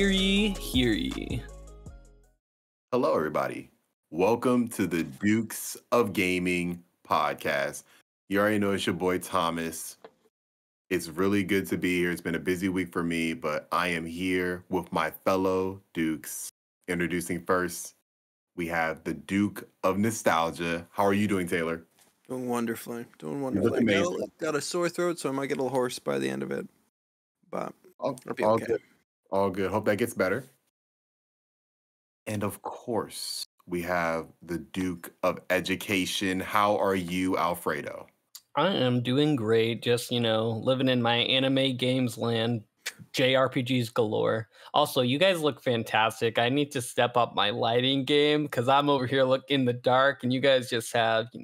Hear ye, hear ye. Hello, everybody. Welcome to the Dukes of Gaming podcast. You already know it's your boy Thomas. It's really good to be here. It's been a busy week for me, but I am here with my fellow Dukes. Introducing first, we have the Duke of Nostalgia. How are you doing, Taylor? Doing wonderfully. You look amazing. Got a sore throat, so I might get a little hoarse by the end of it. But it'll be All okay. good. All good. Hope that gets better. And of course, we have the Duke of Education. How are you, Alfredo? I am doing great. Just, living in my anime games land, JRPGs galore. Also, you guys look fantastic. I need to step up my lighting game because I'm over here looking in the dark, and you guys just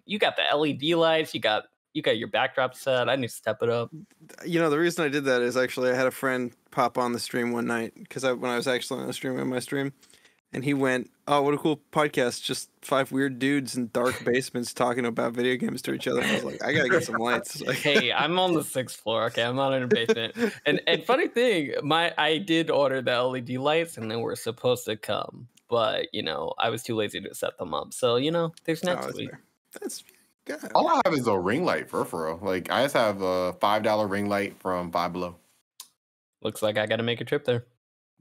you got the LED lights, you got your backdrop set. I need to step it up. The reason I did that is actually I had a friend pop on the stream one night because when I was actually on the stream in my stream, and he went, "Oh, what a cool podcast! Just 5 weird dudes in dark basements talking about video games to each other." And I was like, "I gotta get some lights." Hey, I'm on the 6th floor. Okay, I'm not in a basement. And funny thing, I did order the LED lights, and they were supposed to come, but I was too lazy to set them up. So there's next week. Fair. That's good. All I have is a ring light for real. Like I just have a $5 ring light from Five Below. Looks like I got to make a trip there.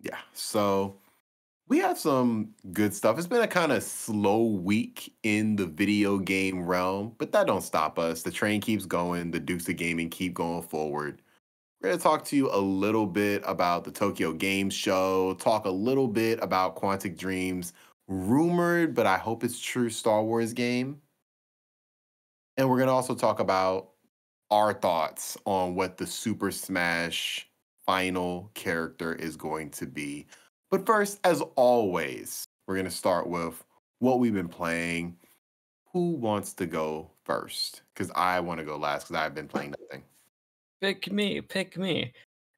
Yeah. So we have some good stuff. It's been a kind of slow week in the video game realm, but that don't stop us. The train keeps going. The Dukes of Gaming keep going forward. We're going to talk to you a little bit about the Tokyo Game Show, talk a little bit about Quantic Dream's rumored, but I hope it's true, Star Wars game. And we're going to also talk about our thoughts on what the Super Smash final character is going to be. But first, as always, we're going to start with what we've been playing. Who wants to go first? Because I want to go last because I've been playing nothing. Pick me.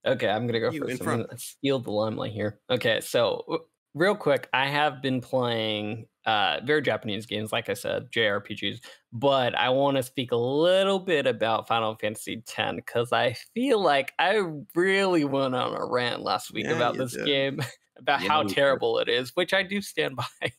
Okay, I'm going to go first. I'm going to steal the limelight here. Okay, so real quick, I have been playing very Japanese games, like I said, JRPGs, but I want to speak a little bit about Final Fantasy X because I feel like I really went on a rant last week about this game, about how terrible it is, which I do stand by.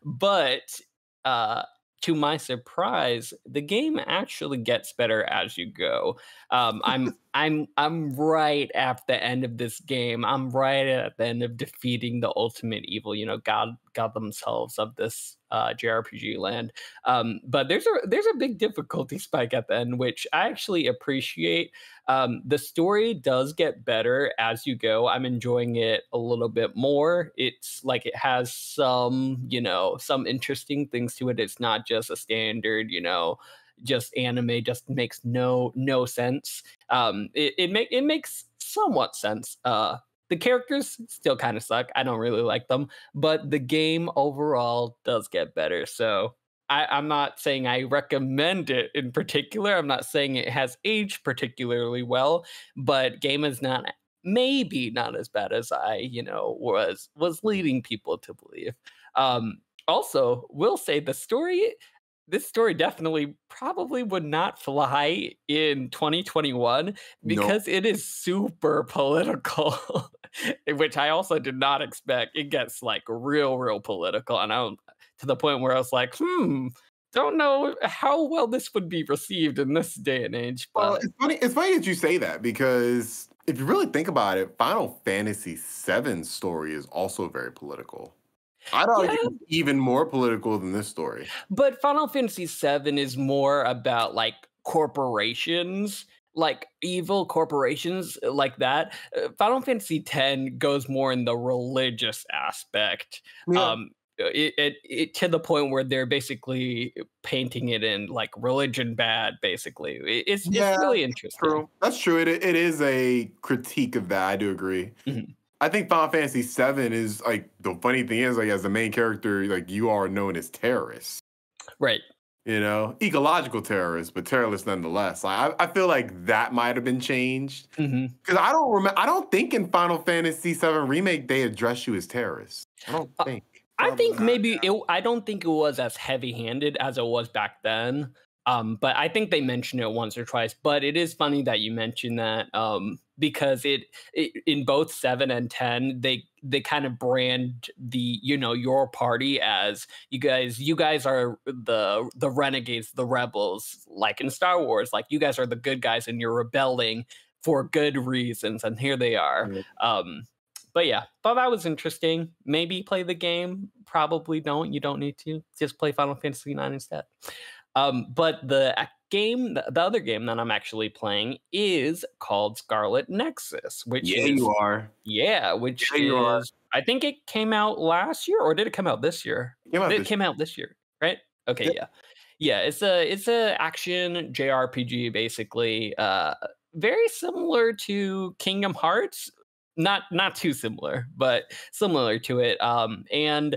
But to my surprise, the game actually gets better as you go. I'm right at the end of this game. I'm right at the end of defeating the ultimate evil, God themselves of this JRPG land. But there's a big difficulty spike at the end, which I actually appreciate. The story does get better as you go. I'm enjoying it a little bit more. It's like it has some interesting things to it. It's not just a standard, just anime, just makes no sense. It makes somewhat sense. The characters still kind of suck. I don't really like them, but the game overall does get better. So I'm not saying I recommend it in particular. I'm not saying it has aged particularly well, but game is maybe not as bad as I, was leading people to believe. Also, will say this story definitely probably would not fly in 2021 because it is super political, which I also did not expect. It gets like real political, and to the point where I was like, don't know how well this would be received in this day and age. But it's funny that you say that because if you really think about it, Final Fantasy VII's story is also very political. I'd argue it's even more political than this story. But Final Fantasy VII is more about like corporations, like evil corporations like that. Final Fantasy X goes more in the religious aspect. Yeah. It to the point where they're basically painting it in like religion bad, basically. It's really interesting. True. That's true. It is a critique of that. I do agree. Mm-hmm. I think Final Fantasy VII is like, the funny thing is, like, as the main character, like, you are known as terrorists. Right. Ecological terrorists, but terrorists nonetheless. I feel like that might have been changed. Because I don't think in Final Fantasy VII Remake they address you as terrorists. I don't think. I think maybe I don't think it was as heavy-handed as it was back then. But I think they mentioned it once or twice. But it is funny that you mentioned that, because it in both 7 and 10, they kind of brand the, your party as you guys are the renegades, the rebels, like in Star Wars. Like, you guys are the good guys and you're rebelling for good reasons, and here they are. Yeah. But yeah, thought that was interesting. Maybe play the game. Probably don't. You don't need to. Just play Final Fantasy IX instead. But the other game that I'm actually playing is called Scarlet Nexus, which Yeah, is you are. which Yeah, you are. is, I think it came out last year, or did it come out this year? Came out It this came out this year, right? Okay, Yeah. yeah. Yeah, it's a action JRPG basically. Very similar to Kingdom Hearts. Not too similar, but similar to it. And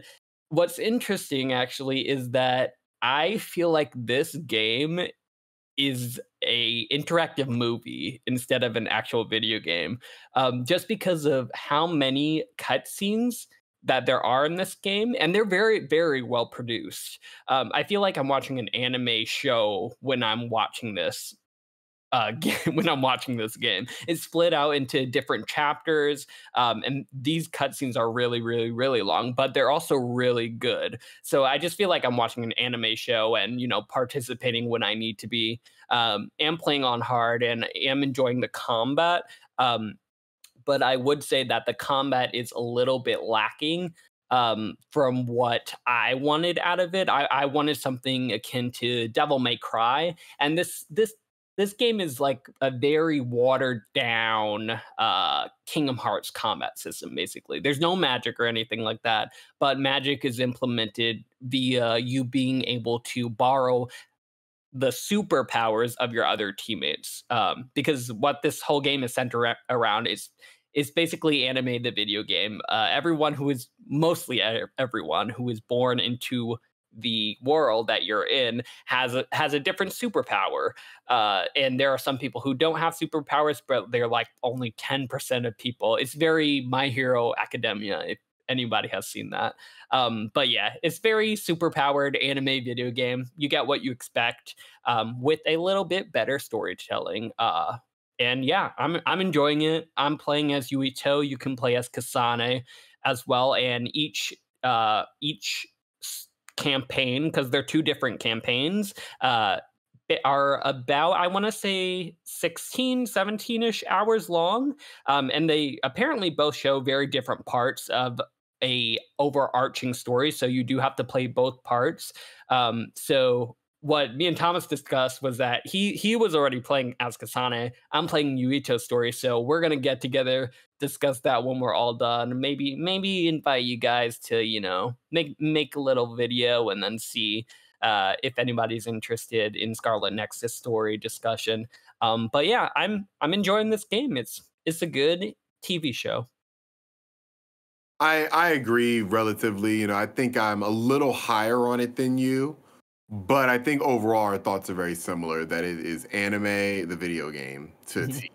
what's interesting actually is that I feel like this game is a interactive movie instead of an actual video game, just because of how many cutscenes that there are in this game, and they're very, very well produced. I feel like I'm watching an anime show when I'm watching this game. When I'm watching this game, it's split out into different chapters, and these cutscenes are really, really, really long, but they're also really good. So I just feel like I'm watching an anime show, and participating when I need to be. Am playing on hard, and am enjoying the combat. But I would say that the combat is a little bit lacking, from what I wanted out of it. I wanted something akin to Devil May Cry, and this game is like a very watered down Kingdom Hearts combat system. Basically, there's no magic or anything like that, but magic is implemented via you being able to borrow the superpowers of your other teammates. Because what this whole game is centered around is basically anime the video game. Everyone who is mostly everyone who is born into the world that you're in has a different superpower. And there are some people who don't have superpowers, but they're like only 10% of people. It's very My Hero Academia, if anybody has seen that. But yeah, it's very super powered anime video game. You get what you expect, with a little bit better storytelling. And yeah, I'm enjoying it. I'm playing as Yuito. You can play as Kasane as well, and campaign, because they're two different campaigns, are about, I want to say, 16, 17-ish hours long. And they apparently both show very different parts of a overarching story, so you do have to play both parts. So what me and Thomas discussed was that he was already playing as Kasane. I'm playing Yuito's story, so we're gonna get together, discuss that when we're all done. Maybe invite you guys to make a little video, and then see if anybody's interested in Scarlet Nexus story discussion. But yeah, I'm enjoying this game. It's a good TV show. I agree relatively. I think I'm a little higher on it than you, but I think overall our thoughts are very similar, that it is anime, the video game, to a T.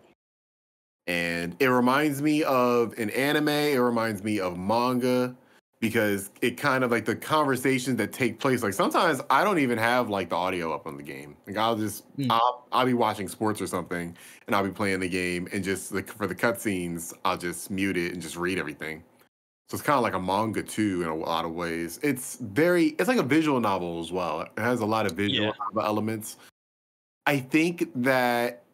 And it reminds me of an anime, it reminds me of manga, because it kind of like the conversations that take place. Like sometimes I don't even have like the audio up on the game. Like I'll be watching sports or something, and I'll be playing the game, and just like for the cutscenes, I'll just mute it and just read everything. So it's kind of like a manga too in a lot of ways. It's like a visual novel as well. It has a lot of visual elements. I think that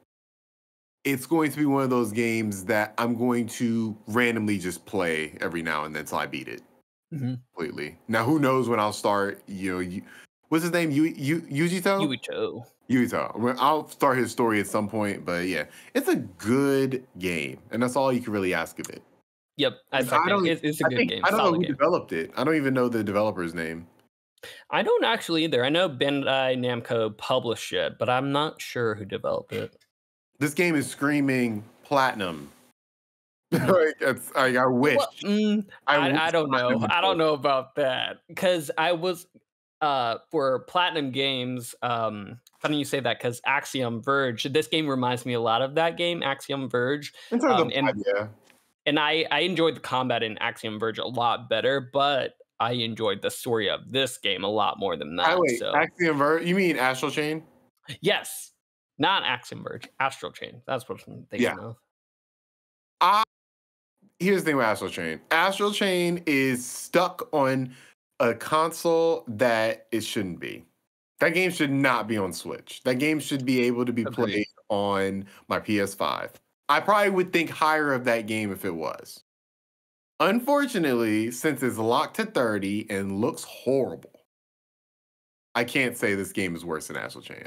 it's going to be one of those games that I'm going to randomly just play every now and then until I beat it completely. Now, who knows when I'll start? What's his name? Yujito. Yuito. I'll start his story at some point, but yeah, it's a good game, and that's all you can really ask of it. Yep, it's a good game. I don't know who developed it. I don't even know the developer's name. I don't actually either. I know Bandai Namco published it, but I'm not sure who developed it. This game is screaming platinum. I wish. Well, I don't know. I don't know about that, because I was for platinum games. Funny you say that, because Axiom Verge. This game reminds me a lot of that game, Axiom Verge. In terms of yeah. And I enjoyed the combat in Axiom Verge a lot better, but I enjoyed the story of this game a lot more than that. Wait, Axiom Verge? You mean Astral Chain? Yes, not Axiom Verge, Astral Chain. That's what I'm thinking of. Here's the thing with Astral Chain. Astral Chain is stuck on a console that it shouldn't be. That game should not be on Switch. That game should be able to be played on my PS5. I probably would think higher of that game if it was. Unfortunately, since it's locked to 30 and looks horrible, I can't say this game is worse than Astral Chain.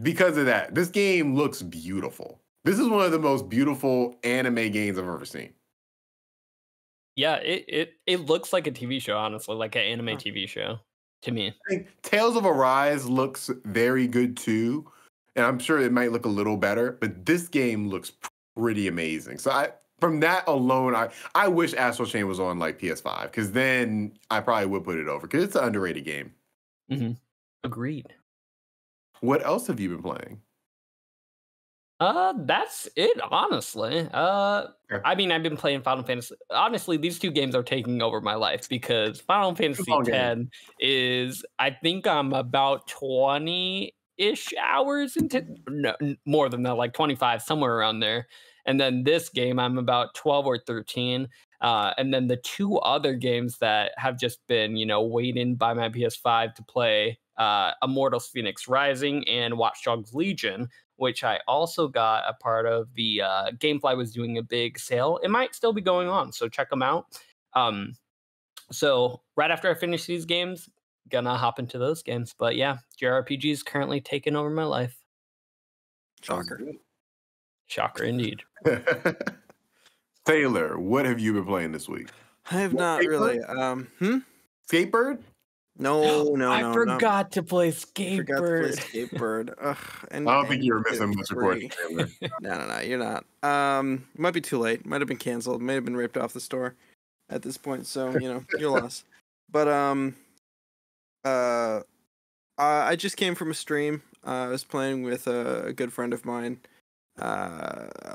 Because of that. This game looks beautiful. This is one of the most beautiful anime games I've ever seen. Yeah, it looks like a TV show, honestly, like an anime TV show to me. I think Tales of Arise looks very good too, and I'm sure it might look a little better, but this game looks pretty amazing. So from that alone, I wish Astral Chain was on like PS5, because then I probably would put it over, because it's an underrated game. Mm-hmm. Agreed. What else have you been playing? That's it, honestly. I mean, I've been playing Final Fantasy. Honestly, these two games are taking over my life, because Final Fantasy X is, I think I'm about 20-ish hours into, no, more than that, like 25, somewhere around there. And then this game, I'm about 12 or 13. And then the two other games that have just been, waiting by my PS5 to play, Immortals Phoenix Rising and Watch Dogs Legion, which I also got a part of. The Gamefly was doing a big sale. It might still be going on, so check them out. So right after I finish these games, gonna hop into those games. But yeah, JRPG is currently taking over my life. Shocker. Shocker indeed. Taylor, what have you been playing this week? I have not really. Skatebird? No. I forgot to play Skatebird. Ugh, I don't think you were missing much recording. No, you're not. It might be too late. Might have been canceled. May have been ripped off the store at this point. So your loss. But I just came from a stream. I was playing with a good friend of mine.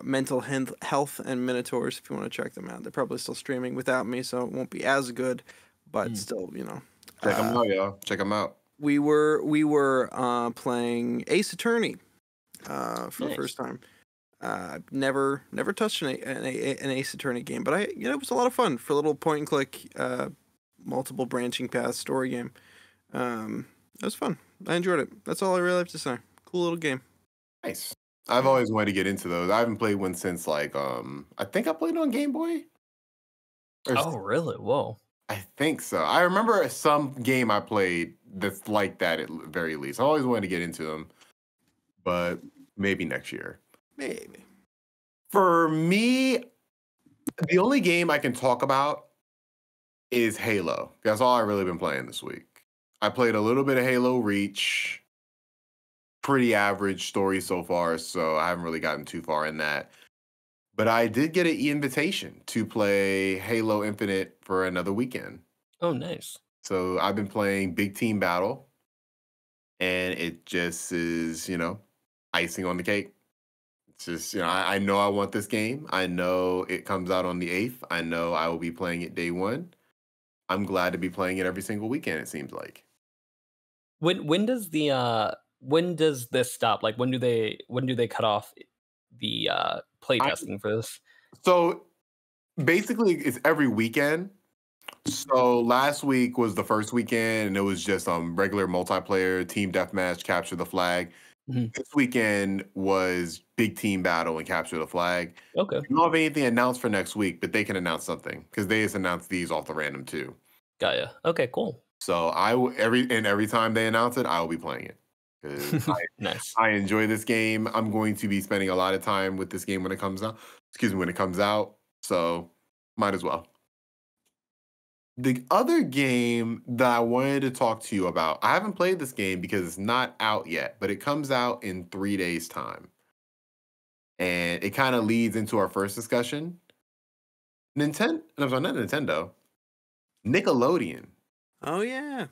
Mental Health and Minotaurs. If you want to check them out, they're probably still streaming without me, so it won't be as good. But still, check them out, y'all. Check them out. We were playing Ace Attorney for the first time. Never touched an Ace Attorney game, but it was a lot of fun for a little point and click, multiple branching paths story game. It was fun. I enjoyed it. That's all I really have to say. Cool little game. Nice. I've always wanted to get into those. I haven't played one since I think I played on Game Boy. Oh, really? Whoa. I think so. I remember some game I played that's like that at the very least. I always wanted to get into them, but maybe next year. Maybe. For me, the only game I can talk about is Halo. That's all I've really been playing this week. I played a little bit of Halo Reach. Pretty average story so far, so I haven't really gotten too far in that. But I did get an invitation to play Halo Infinite for another weekend. Oh, nice. So I've been playing Big Team Battle, and it just is, icing on the cake. It's just, I know I want this game. I know it comes out on the 8th. I know I will be playing it day one. I'm glad to be playing it every single weekend, it seems like. When does this stop? Like, when do they cut off the play testing for this? So basically, it's every weekend. So last week was the first weekend, and it was just regular multiplayer, team deathmatch, capture the flag. Mm-hmm. This weekend was Big Team Battle and capture the flag. Okay. We don't have anything announced for next week, but they can announce something, because they just announced these off the random too. Got ya. Okay, cool. So every time they announce it, I will be playing it. Nice. I enjoy this game. I'm going to be spending a lot of time with this game when it comes out. When it comes out. So might as well. The other game that I wanted to talk to you about, I haven't played this game because it's not out yet, but it comes out in 3 days' time. And it kind of leads into our first discussion. Not Nintendo. Nickelodeon. Oh, yeah.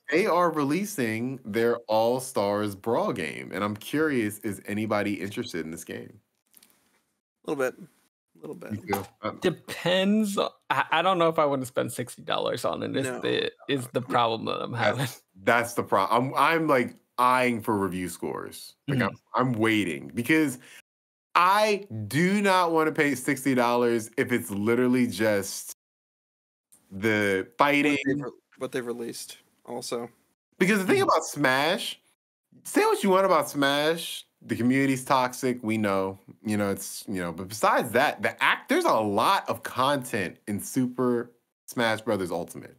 They are releasing their All-Stars Brawl game. And I'm curious, is anybody interested in this game? A little bit. Depends. I don't know if I want to spend $60 on it. Is the problem that I'm having. That's the problem. eyeing for review scores. Like Mhm. I'm waiting because I do not want to pay $60 if it's literally just the fighting. What they've released also. Because the thing Mhm. about Smash, say what you want about Smash, the community's toxic. We know, it's but besides that, there's a lot of content in Super Smash Brothers Ultimate.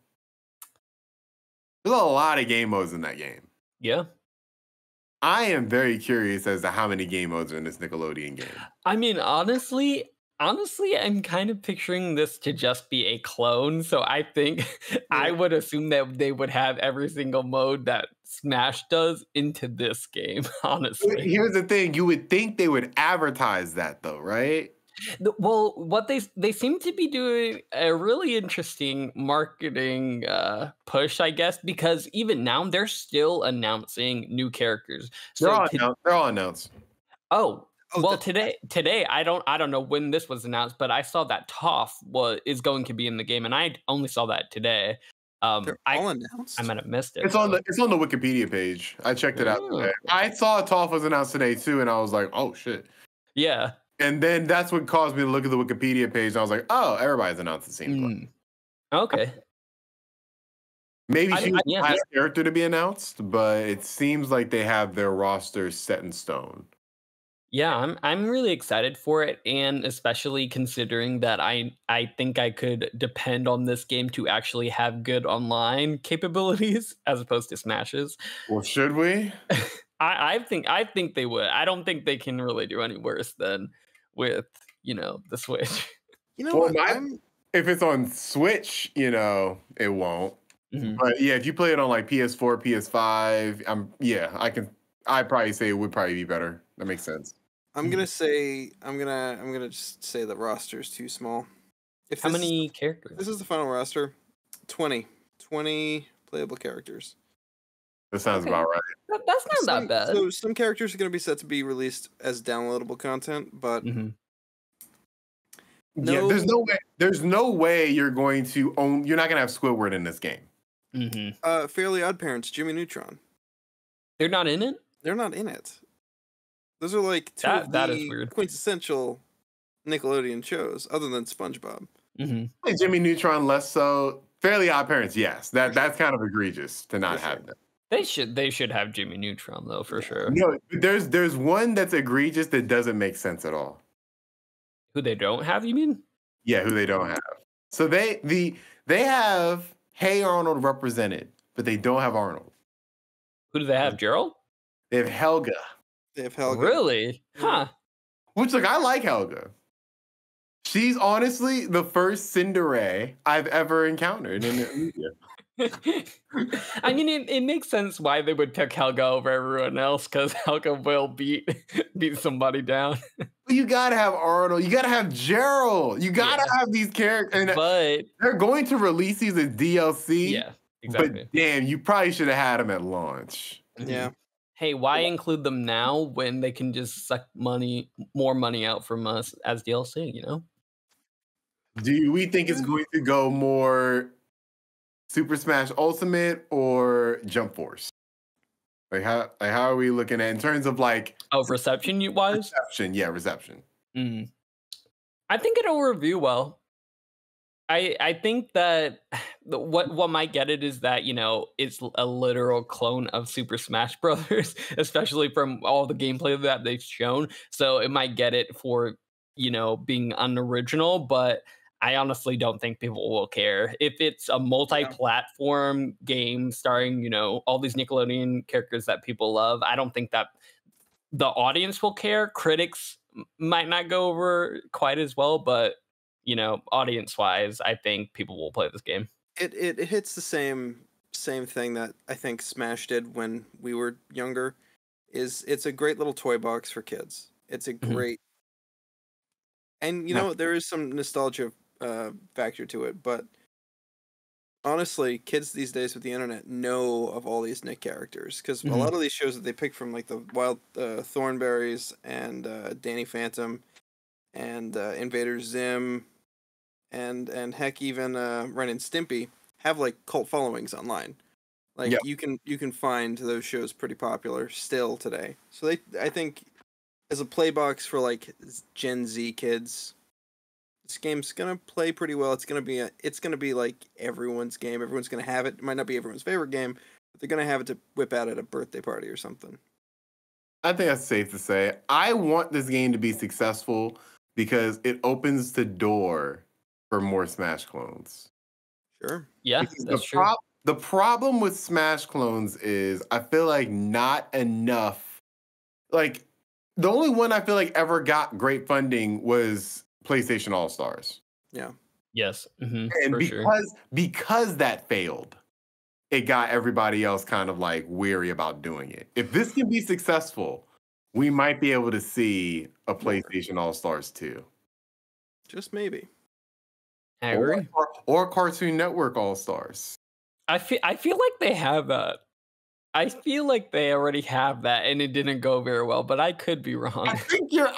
There's a lot of game modes in that game. Yeah. I am very curious as to how many game modes are in this Nickelodeon game. I mean, honestly, I'm kind of picturing this to just be a clone. So I think I Yeah. would assume that they would have every single mode that Smash does into this game, honestly. Here's the thing, you would think they would advertise that though, right? Well, what they seem to be doing a really interesting marketing push, I guess, because even now they're still announcing new characters. So They're all announced. oh, Oh, well, today I don't know when this was announced, but I saw that Toph is going to be in the game, and I only saw that today. they're I all I announced. might have missed it. It's on the Wikipedia page. I checked it out Oh, today. I saw Toph was announced today too, and I was like, oh shit. yeah. And then that's what caused me to look at the Wikipedia page. And I was like, oh, everybody's announced the same play. Okay. Maybe she was the Yeah. last character to be announced, but it seems like they have their roster set in stone. Yeah, I'm really excited for it, and especially considering that I think I could depend on this game to actually have good online capabilities as opposed to Smashes. Well, should we? I think they would. I don't think they can really do any worse than with the Switch. You know Well, what? if it's on Switch, it won't. Mhm. But yeah, if you play it on like PS4, PS5, I'd probably say it would probably be better. That makes sense. I'm gonna say I'm gonna just say the roster is too small. How many characters? This is the final roster. 20 playable characters. That sounds Okay. about right. That's not that bad. So some characters are going to be set to be released as downloadable content, but Mhm. Yeah, there's no way you're going to own. You're not gonna have Squidward in this game. Mhm. Fairly Odd Parents, Jimmy Neutron. They're not in it? They're not in it. Those are like two of That is the weird. quintessential Nickelodeon shows, other than SpongeBob. Mhm. Like Jimmy Neutron less so. Fairly Odd Parents, yes. That's kind of egregious to not For have sure. that. They should have Jimmy Neutron though, for sure. No, there's one that's egregious that doesn't make sense at all. Who they don't have, you mean? Yeah, who they don't have. So they have Hey Arnold represented, but they don't have Arnold. Who do they have? Gerald? They have Helga. They have Helga. Really? Yeah. Huh. Which I like Helga. She's honestly the first Cinderella I've ever encountered in the media. I mean, it makes sense why they would pick Helga over everyone else, because Helga will beat somebody down. But you gotta have Arnold. You gotta have Gerald. You gotta have these characters. And But they're going to release these as DLC. yeah, exactly. But damn, you probably should have had them at launch. Yeah. Hey, why include them now when they can just suck more money out from us as DLC, Do we think it's going to go more Super Smash Ultimate or Jump Force? Like how are we looking at in terms of like reception wise? reception? Yeah, reception. I think it'll review well. I think that what might get it is that it's a literal clone of Super Smash Brothers, especially from all the gameplay that they've shown. So it might get it for being unoriginal, but I honestly don't think people will care if it's a multi-platform game starring all these Nickelodeon characters that people love. I don't think that the audience will care. Critics might not go over quite as well, but audience wise, I think people will play this game. It hits the same thing that I think Smash did when we were younger. It's a great little toy box for kids. It's a great, and there is some nostalgia factor to it, but honestly, kids these days with the internet know of all these Nick characters because a lot of these shows that they pick from, like the Wild Thornberrys and Danny Phantom and Invader Zim and heck even Ren and Stimpy have like cult followings online. Like you can find those shows pretty popular still today. So I think as a play box for like Gen Z kids, this game's gonna play pretty well. It's gonna be like everyone's game. Everyone's gonna have it. It might not be everyone's favorite game, but they're gonna have it to whip out at a birthday party or something. I think that's safe to say. I want this game to be successful because it opens the door for more Smash clones. Sure. Yeah, that's true. The problem with Smash clones is I feel like not enough. Like the only one I feel like ever got great funding was PlayStation All Stars. Yeah. Yes. And for because that failed, it got everybody else kind of like weary about doing it. If this can be successful, we might be able to see a PlayStation All Stars 2. Just maybe. I agree. Or Cartoon Network All Stars. I feel like they have that. I feel like they already have that, and it didn't go very well. But I could be wrong. I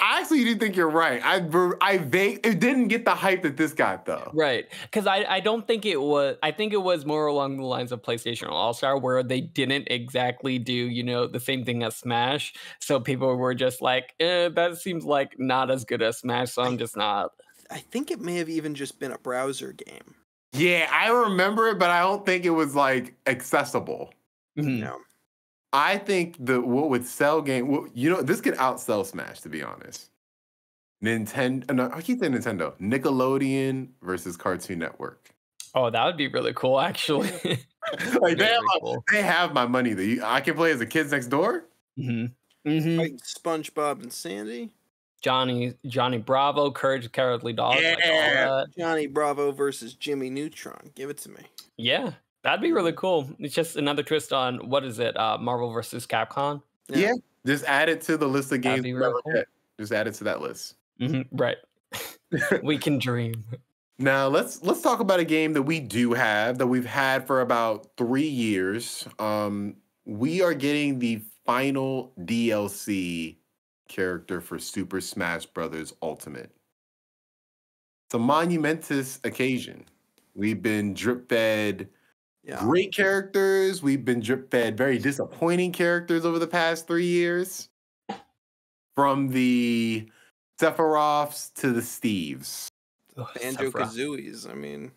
actually do think you're right. It didn't get the hype that this got though. Right, because I don't think it was. I think it was more along the lines of PlayStation All Star, where they didn't exactly do the same thing as Smash. So people were just like, that seems like not as good as Smash. So I'm just not. I think it may have even just been a browser game. Yeah, I remember it, but I don't think it was like accessible. No. I think what would sell game, this could outsell Smash, to be honest. Nintendo, no, I keep saying Nintendo. Nickelodeon versus Cartoon Network. Oh, that would be really cool, actually. Like they have my money. I can play as the kids next door. Like SpongeBob and Sandy. Johnny Bravo, Courage the Cowardly Dog. Yeah. Like all that. Johnny Bravo versus Jimmy Neutron. Give it to me. Yeah, that'd be really cool. It's just another twist on, what is it, Marvel versus Capcom? Yeah. Just add it to the list of games. Really cool. Just add it to that list. Right. We can dream. Now let's talk about a game that we do have, that we've had for about 3 years. We are getting the final DLC character for Super Smash Bros. Ultimate. It's a monumentous occasion. We've been drip fed great characters. We've been drip fed very disappointing characters over the past 3 years. From the Sephiroths to the Steves. Banjo-Kazooies, I mean.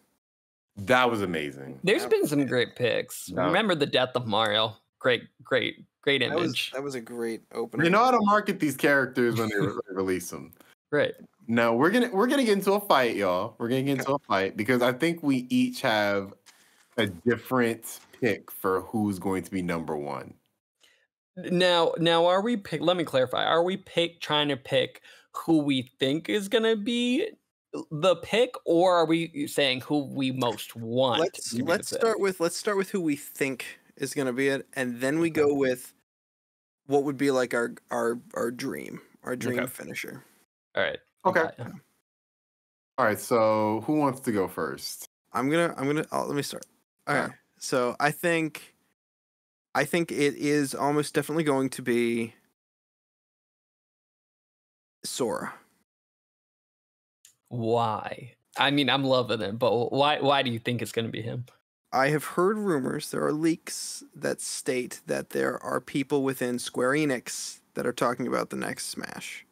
That was amazing. There's been some great picks. Remember the death of Mario. Great image. That was a great opener. They know how to market these characters when they release them. Right. Now we're gonna get into a fight, y'all. We're gonna get into a fight because I think we each have a different pick for who's going to be number one. Now are we let me clarify. Are we trying to pick who we think is gonna be the pick, or are we saying who we most want? Let's start with who we think is gonna be it, and then we go with what would be like our dream finisher. All right. Okay. All right. So who wants to go first? I'm gonna. Let me start. Okay. So I think it is almost definitely going to be Sora. Why? I mean, I'm loving it, but why do you think it's going to be him? I have heard rumors, there are leaks that state that there are people within Square Enix that are talking about the next Smash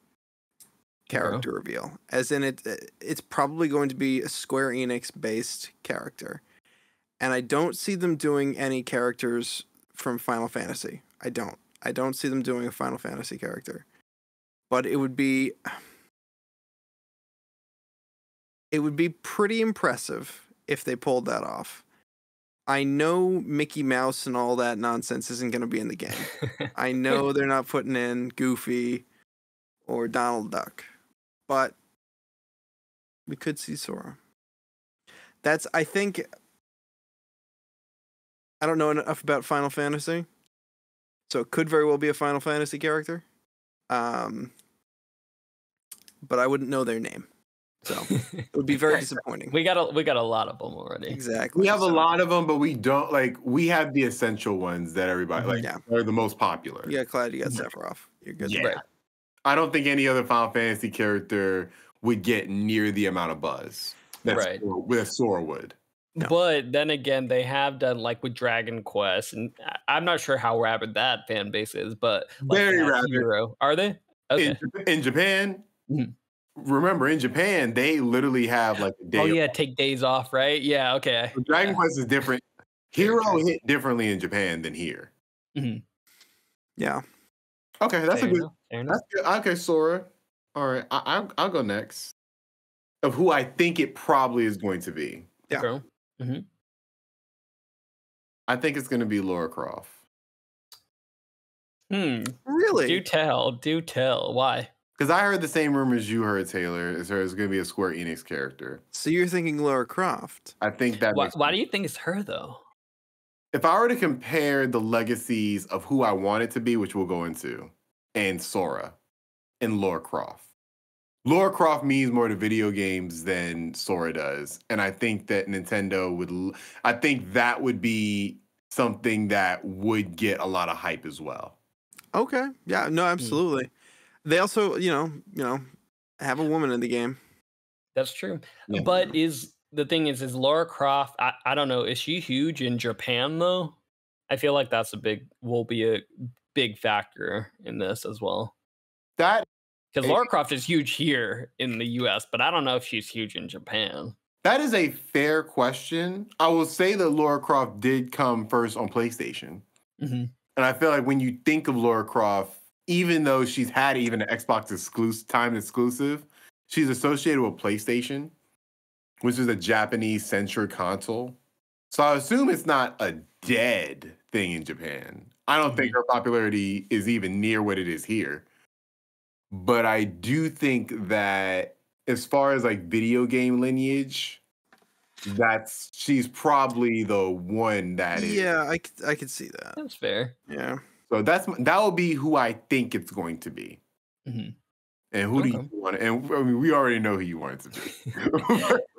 character reveal. As in it's probably going to be a Square Enix based character. And I don't see them doing any characters from Final Fantasy. I don't see them doing a Final Fantasy character. But it would be pretty impressive if they pulled that off. I know Mickey Mouse and all that nonsense isn't going to be in the game. I know they're not putting in Goofy or Donald Duck, but we could see Sora. I think, I don't know enough about Final Fantasy, so it could very well be a Final Fantasy character. But I wouldn't know their name. So it would be very disappointing. We got a lot of them already. Exactly. We have a lot of them, but we don't we have the essential ones that everybody are the most popular. You got Cloud, you got Sephiroth. You're good. Yeah. Right. I don't think any other Final Fantasy character would get near the amount of buzz that Sora would. No. But then again, they have done like with Dragon Quest, and I'm not sure how rabid that fan base is, but like Very rabid. Hero. Are they? Okay. In Japan, remember in Japan, they literally have like a day. Oh yeah, take days off, right? Yeah, okay. Dragon Quest is different. Hero hit differently in Japan than here. Yeah. Okay, that's Fair a good. enough, fair enough. That's good. Okay, Sora. All right, I'll go next. Of who I think it probably is going to be. Yeah. Okay. I think it's going to be Lara Croft. Really? Do tell. Why? Because I heard the same rumors you heard, Taylor. Is her is going to be a Square Enix character. So you're thinking Lara Croft? I think that. Why do you think it's her though? If I were to compare the legacies of who I want it to be, which we'll go into, and Sora and Lara Croft. Lara Croft means more to video games than Sora does. And I think that Nintendo would, I think that would be something that would get a lot of hype as well. Okay. Yeah, no, absolutely. They also, have a woman in the game. That's true. Yeah. But the thing is Lara Croft, I don't know, is she huge in Japan though? I feel like will be a big factor in this as well. Because Lara Croft is huge here in the US, but I don't know if she's huge in Japan. That is a fair question. I will say that Lara Croft did come first on PlayStation. And I feel like when you think of Lara Croft, even though she's had even an Xbox exclusive, she's associated with PlayStation, which is a Japanese-centric console. So I assume it's not a dead thing in Japan. I don't think her popularity is even near what it is here. But I do think that as far as like video game lineage, she's probably the one that is. Yeah, I could see that. That's fair. Yeah. So that will be who I think it's going to be. And who do you want? And I mean, we already know who you want it to be.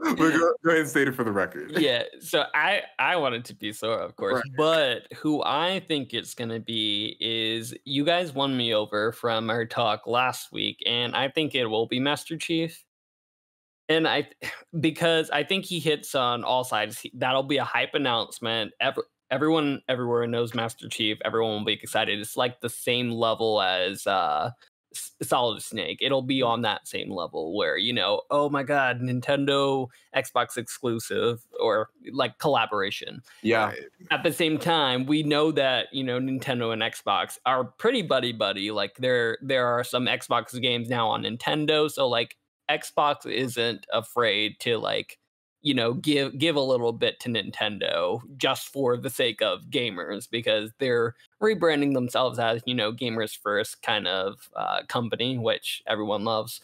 But go ahead and state it for the record. Yeah. So I want it to be Sora, of course. Right. But who I think it's gonna be is you guys won me over from our talk last week, and I think it will be Master Chief. And because I think he hits on all sides. That'll be a hype announcement. Everyone everywhere knows Master Chief. Everyone will be excited. It's like the same level as Solid Snake. It'll be on that same level where, oh my God, Nintendo Xbox exclusive or like collaboration. Yeah. At the same time, we know that, Nintendo and Xbox are pretty buddy. Like there are some Xbox games now on Nintendo. So like Xbox isn't afraid to like, give a little bit to Nintendo just for the sake of gamers, because they're rebranding themselves as, gamers first kind of company, which everyone loves.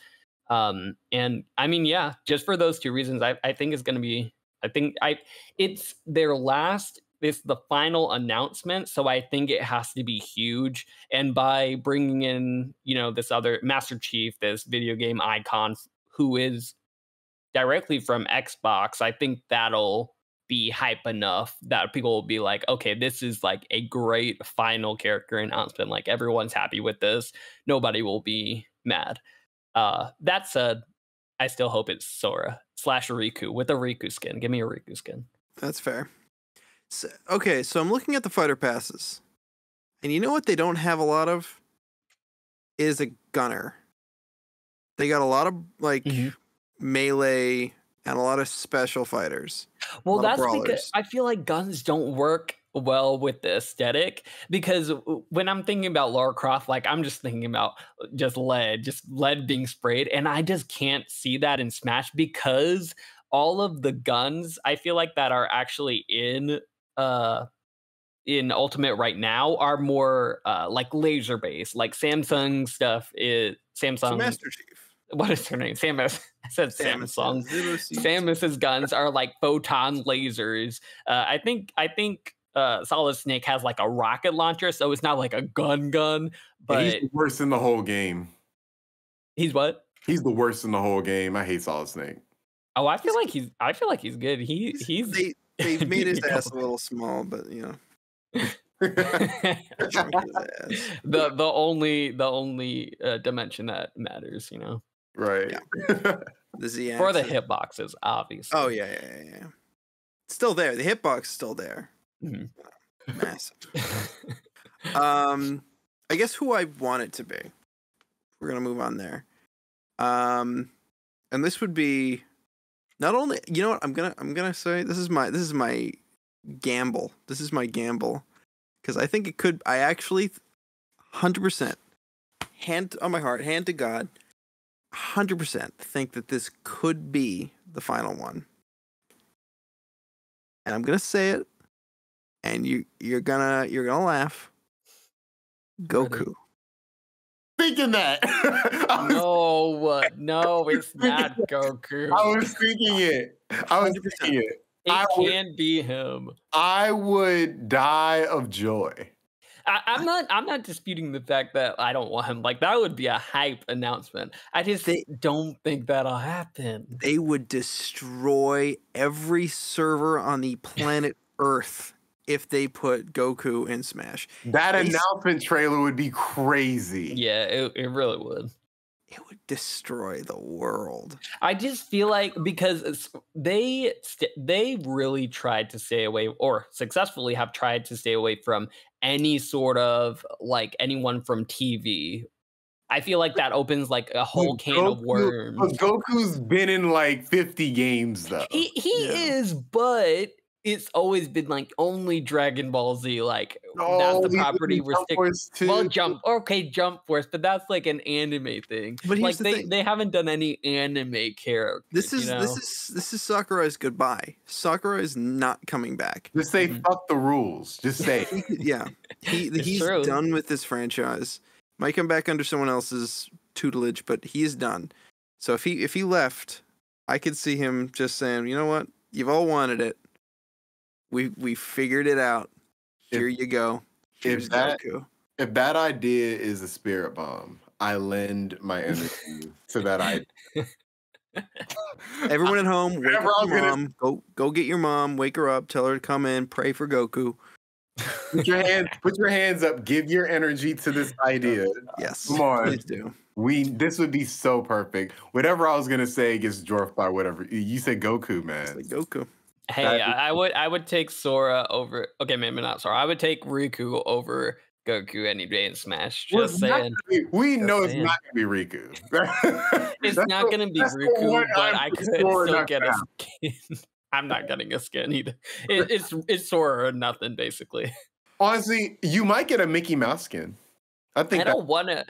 And I mean, yeah, just for those two reasons, I think it's going to be, it's the final announcement. So I think it has to be huge. And by bringing in, this other Master Chief, this video game icon who is directly from Xbox, I think that'll be hype enough that people will be like, okay, this is like a great final character announcement. Like everyone's happy with this. Nobody will be mad. That said, I still hope it's Sora / Riku with a Riku skin. Give me a Riku skin. That's fair. So I'm looking at the fighter passes. And you know what they don't have a lot of? Is a gunner. They got a lot of like melee and a lot of special fighters. Well, that's because I feel like guns don't work well with the aesthetic, because when I'm thinking about Lara Croft, like I'm just thinking about just lead being sprayed, and I just can't see that in Smash because all of the guns I feel like that are actually in Ultimate right now are more like laser based. Like Samsung stuff is Samsung. So Master Chief. What is her name? Samus. I said Samsung. Samus's guns are like photon lasers. I think Solid Snake has like a rocket launcher, so it's not like a gun. But he's the worst in the whole game. He's what? He's the worst in the whole game. I hate Solid Snake. Oh, I feel like he's good. They've made his ass a little small, but the only dimension that matters, Right. The Z for the hitboxes, obviously. Oh yeah. still there. The hitbox is still there. Mhm. Massive. I guess who I want it to be. We're gonna move on there. And this would be not only, you know what, I'm gonna say this is my gamble. This is my gamble. Because I think it could, I actually 100%, hand on my heart, hand to God, 100% think that this could be the final one. And I'm gonna say it, and you're gonna laugh. Goku. Thinking that. No, it's not Goku. I was thinking it. It can be him. I would die of joy. I'm not disputing the fact that I don't want him. Like, that would be a hype announcement. I just don't think that'll happen. They would destroy every server on the planet Earth if they put Goku in Smash. That announcement trailer would be crazy. Yeah, it really would. It would destroy the world. I just feel like because they really tried to stay away, or successfully have tried to stay away from any sort of like anyone from TV. I feel like that opens like a whole can of worms. But Goku's been in like 50 games though. He is, but it's always been like only Dragon Ball Z. Like that's the property we're sticking. Well, Jump Force, but that's like an anime thing. But like they haven't done any anime characters. This is Sakurai's goodbye. Sakurai is not coming back. Just say fuck the rules. Just say yeah. He's done with this franchise. Might come back under someone else's tutelage, but he is done. So if he left, I could see him just saying, you know what? You've all wanted it. We figured it out. Here you go. Here's Goku. If that idea is a spirit bomb, I lend my energy to that idea. Everyone at home, wake up your mom. Go get your mom. Wake her up. Tell her to come in. Pray for Goku. Put your hands up. Give your energy to this idea. Yes, come on. Please do. This would be so perfect. Whatever I was gonna say gets dwarfed by whatever you said. Goku, man. Like Goku. Hey, I would take Sora over. Okay, maybe not Sora. I would take Riku over Goku any day in Smash. Just saying. We know it's not gonna be Riku. It's not gonna be Riku, but I could still get a skin. I'm not getting a skin either. It's Sora or nothing, basically. Honestly, you might get a Mickey Mouse skin. I don't want a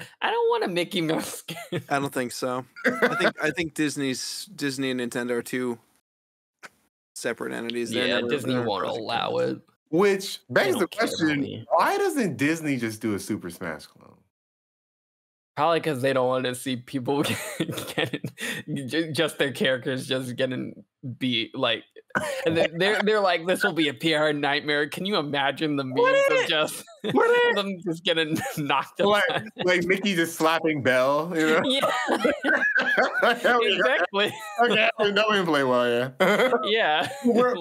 Mickey Mouse skin. I don't think so. I think Disney and Nintendo are two separate entities. Yeah, Disney won't allow it. Which begs the question: why doesn't Disney just do a Super Smash clone? Probably because they don't want to see people getting just their characters just getting beat. Like, and they're like, this will be a PR nightmare. Can you imagine the memes of just them just getting knocked out? Like Mickey just slapping Belle, you know? Yeah, exactly. Okay, that wouldn't play well, yeah. Yeah, we're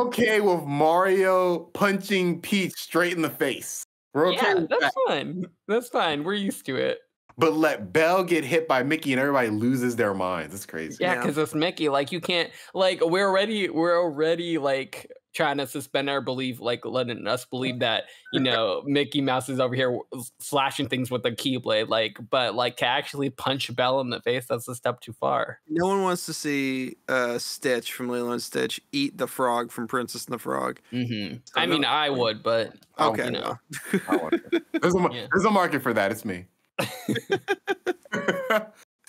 okay with Mario punching Peach straight in the face. We're okay with that's fine. That's fine. We're used to it. But let Belle get hit by Mickey and everybody loses their minds. It's crazy. Yeah, because it's Mickey. Like, you can't, like, we're already like trying to suspend our belief, like letting us believe that, you know, Mickey Mouse is over here slashing things with a keyblade. Like, but like to actually punch Belle in the face, that's a step too far. No one wants to see Stitch from Lilo and Stitch eat the frog from Princess and the Frog. Mm-hmm. So I mean, I would, but okay, you know. There's a market for that. It's me.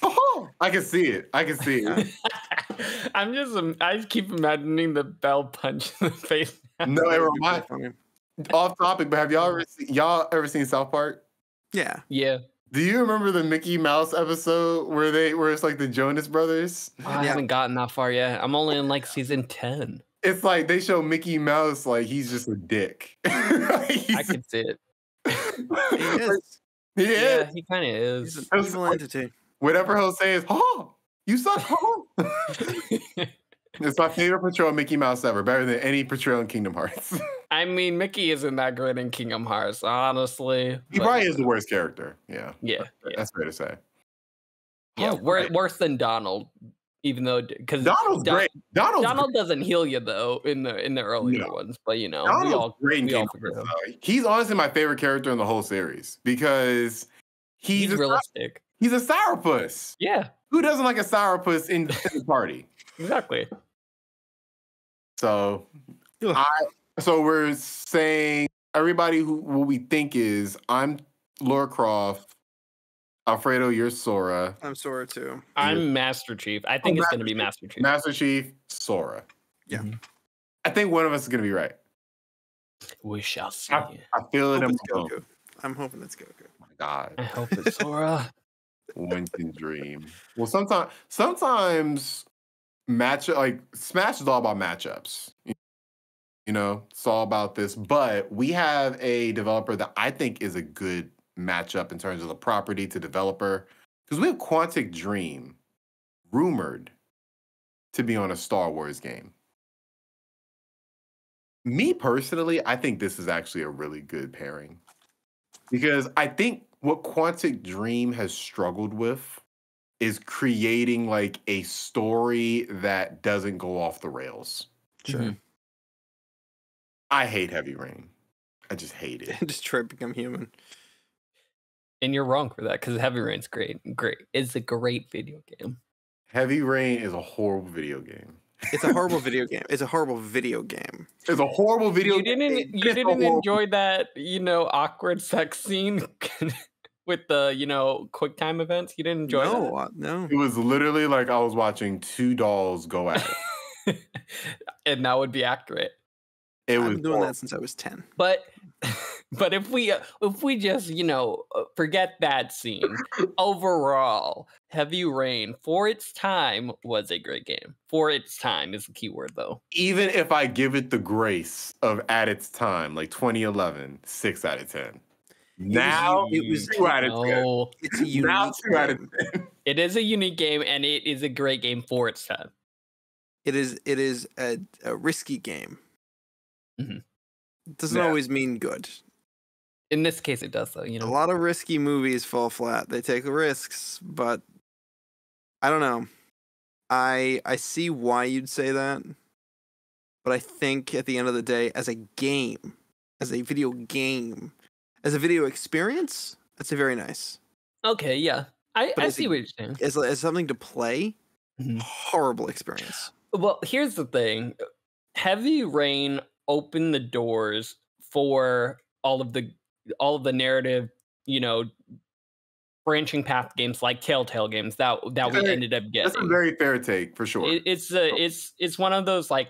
Oh, I can see it. I just keep imagining the Belle punch in the face. No, it reminds me. Off topic, but have y'all ever seen South Park? Yeah. Do you remember the Mickey Mouse episode where it's like the Jonas Brothers? I haven't gotten that far yet. I'm only in like season 10. It's like they show Mickey Mouse like he's just a dick. I could see it. He is. Yeah, he kind of is. He's an evil entity. Whatever he'll say is, "Oh, you suck." Oh. It's my favorite portrayal of Mickey Mouse ever. Better than any portrayal in Kingdom Hearts. I mean, Mickey isn't that good in Kingdom Hearts, honestly. He probably is the worst character. Yeah. Yeah. That's fair to say. Yeah, worse than Donald. even though because Donald's great. Donald doesn't heal you though in the earlier ones, but you know Donald's great we all forget him. He's honestly my favorite character in the whole series because he's realistic. He's a sourpuss. Yeah. Who doesn't like a sourpuss in the party? Exactly. So we're saying everybody what we think is I'm Lara Croft. Alfredo, you're Sora. I'm Sora too. I'm Master Chief. I think it's going to be Master Chief. Master Chief, Sora. Yeah. Mm-hmm. I think one of us is going to be right. We shall see. I feel it. I'm hoping it's Goku. Oh my God. I hope it's Sora. One can dream. Well, sometimes Smash is all about matchups. You know, it's all about this. But we have a developer that I think is a good matchup in terms of the property to developer, because we have Quantic Dream rumored to be on a Star Wars game. Me personally, I think this is actually a really good pairing, because I think what Quantic Dream has struggled with is creating like a story that doesn't go off the rails. Sure. Mm-hmm. I hate Heavy Rain. I just hate it. Detroit Become Human. And you're wrong for that, because Heavy Rain's great. It's a great video game. Heavy Rain is a horrible video game. It's a horrible video game. It's a horrible video game. It's a horrible video game. You didn't enjoy that, awkward sex scene with the, quick time events? You didn't enjoy that? No. It was literally like I was watching two dolls go at it. And that would be accurate. I've been doing that since I was 10. But if we just forget that scene, overall, Heavy Rain for its time was a great game. For its time is the key word, though. Even if I give it the grace of at its time, like 2011, 6 out of 10. Now it was 2 out of 10. It's a unique 2 out of 10. It is a unique game, and it is a great game for its time. It is a risky game. Mm-hmm. It doesn't always mean good. In this case, it does, though. A lot of risky movies fall flat. They take risks, but I don't know. I see why you'd say that, but I think at the end of the day, as a game, as a video game, as a video experience, that's a very nice. Okay, yeah. I see what you're saying. As something to play, horrible experience. Well, here's the thing. Heavy Rain opened the doors for all of the narrative, branching path games like Telltale games that we ended up getting. That's a very fair take for sure. It's one of those like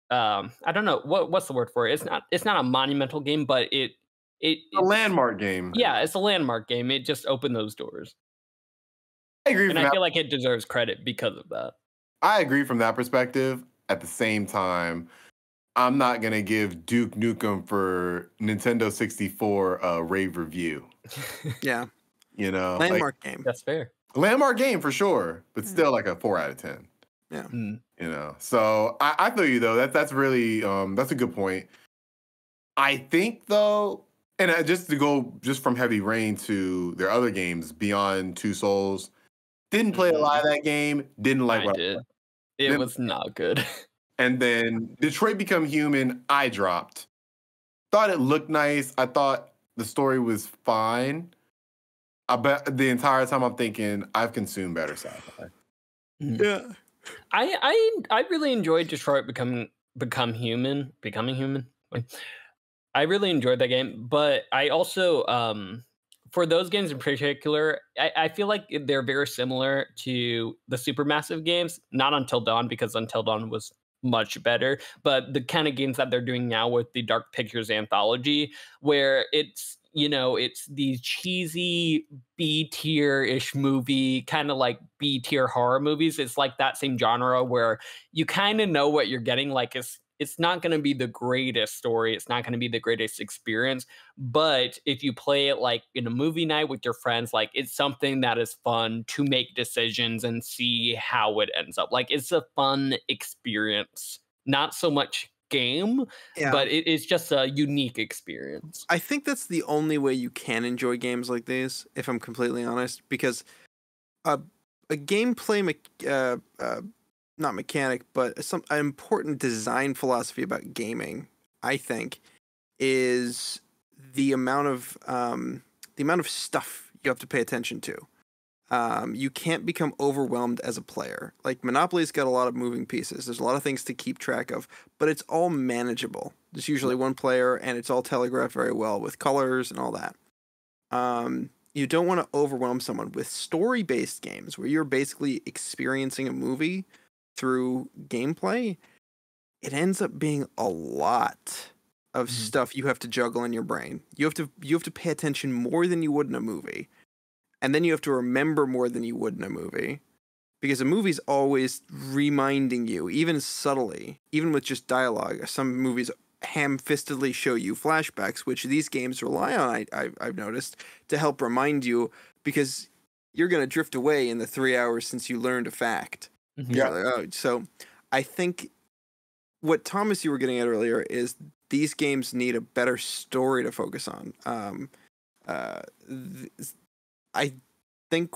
I don't know what's the word for it. It's not a monumental game, but it's a landmark game. Yeah, it's a landmark game. It just opened those doors. I agree, and I feel like it deserves credit because of that. I agree from that perspective. At the same time, I'm not gonna give Duke Nukem for Nintendo 64 a rave review. Yeah, landmark game. That's fair. Landmark game for sure, but still like a 4 out of 10. Yeah, So I feel you though. That's really that's a good point. I think though, and just to go from Heavy Rain to their other games, Beyond Two Souls, didn't play a lot of that game. Didn't like what I did. It was not good. And then Detroit Become Human, I dropped. Thought it looked nice. I thought the story was fine. I bet the entire time I'm thinking I've consumed better sci-fi. Yeah. I really enjoyed Detroit Becoming Human. I really enjoyed that game, but I also for those games in particular, I feel like they're very similar to the Supermassive games. Not Until Dawn, because Until Dawn was much better, but the kind of games that they're doing now with the Dark Pictures anthology, where it's these cheesy B-tier-ish movie, kind of like B-tier horror movies. It's like that same genre where you kind of know what you're getting. Like it's not going to be the greatest story. It's not going to be the greatest experience. But if you play it like in a movie night with your friends, like it's something that is fun to make decisions and see how it ends up. Like it's a fun experience, not so much game, but it's just a unique experience. I think that's the only way you can enjoy games like these, if I'm completely honest, because a gameplay not mechanic, but an important design philosophy about gaming, I think, is the amount of stuff you have to pay attention to. You can't become overwhelmed as a player. Like Monopoly's got a lot of moving pieces. There's a lot of things to keep track of, but it's all manageable. There's usually one player, and it's all telegraphed very well with colors and all that. You don't want to overwhelm someone with story-based games where you're basically experiencing a movie through gameplay. It ends up being a lot of stuff you have to juggle in your brain. You have to pay attention more than you would in a movie. And then you have to remember more than you would in a movie. Because a movie's always reminding you, even subtly, even with just dialogue. Some movies ham-fistedly show you flashbacks, which these games rely on, I've noticed, to help remind you, because you're going to drift away in the 3 hours since you learned a fact. Yeah. Like, oh. So I think what Thomas, you were getting at earlier, is these games need a better story to focus on. I think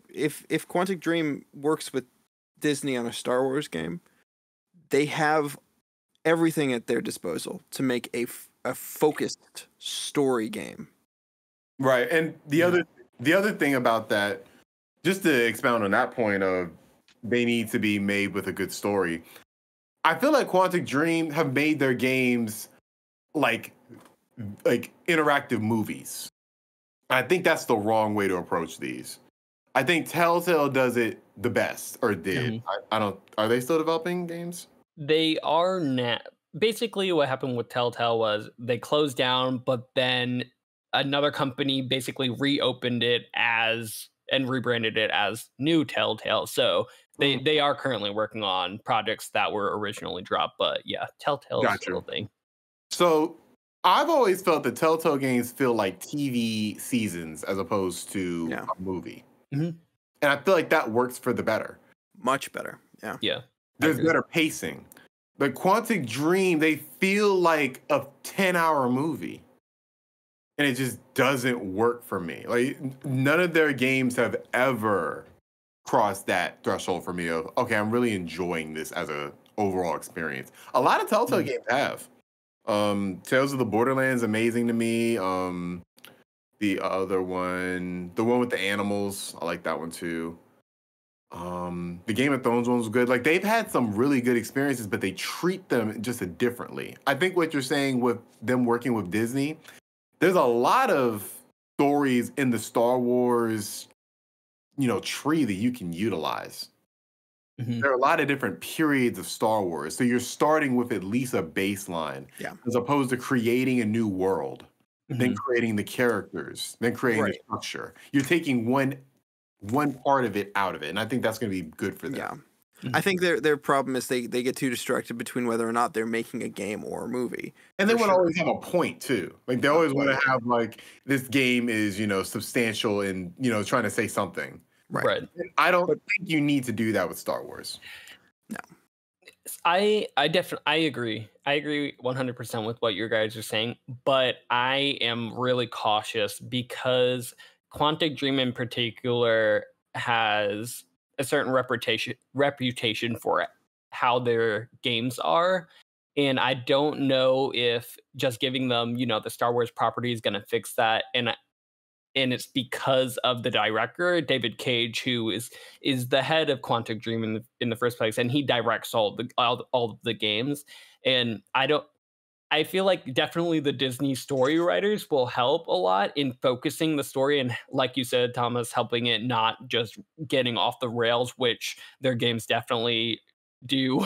if Quantic Dream works with Disney on a Star Wars game, they have everything at their disposal to make a focused story game. Right. And the other thing about that, just to expound on that point of they need to be made with a good story. I feel like Quantic Dream have made their games like interactive movies. I think that's the wrong way to approach these. I think Telltale does it the best, or did. I don't. Are they still developing games? They are now. Basically, what happened with Telltale was they closed down, but then another company basically reopened it and rebranded it as New Telltale. So they are currently working on projects that were originally dropped. But yeah, Telltale is still a thing. So I've always felt that Telltale games feel like TV seasons as opposed to a movie. And I feel like that works for the better. Much better. Yeah. Yeah. There's better pacing. But Quantic Dream, they feel like a 10-hour movie. And it just doesn't work for me. Like, none of their games have ever crossed that threshold for me of, okay, I'm really enjoying this as an overall experience. A lot of Telltale games have. Tales of the Borderlands, amazing to me. The other one, the one with the animals, I like that one too. The Game of Thrones one was good. Like, they've had some really good experiences, but they treat them just differently. I think what you're saying with them working with Disney, there's a lot of stories in the Star Wars, tree that you can utilize. There are a lot of different periods of Star Wars. So you're starting with at least a baseline, as opposed to creating a new world, then creating the characters, then creating the structure. You're taking one part of it out of it, and I think that's going to be good for them. Yeah, I think their problem is they get too distracted between whether or not they're making a game or a movie. And they want to always have a point too. Like, they always want to have like, this game is substantial and trying to say something. Right. And I don't think you need to do that with Star Wars. No. I agree. I agree 100% with what you guys are saying, but I am really cautious because Quantic Dream in particular has a certain reputation for how their games are. And I don't know if just giving them, the Star Wars property is going to fix that. And it's because of the director, David Cage, who is the head of Quantic Dream in the first place, and he directs all of the games. And I feel like definitely the Disney story writers will help a lot in focusing the story, and like you said, Thomas, helping it not just getting off the rails, which their games definitely do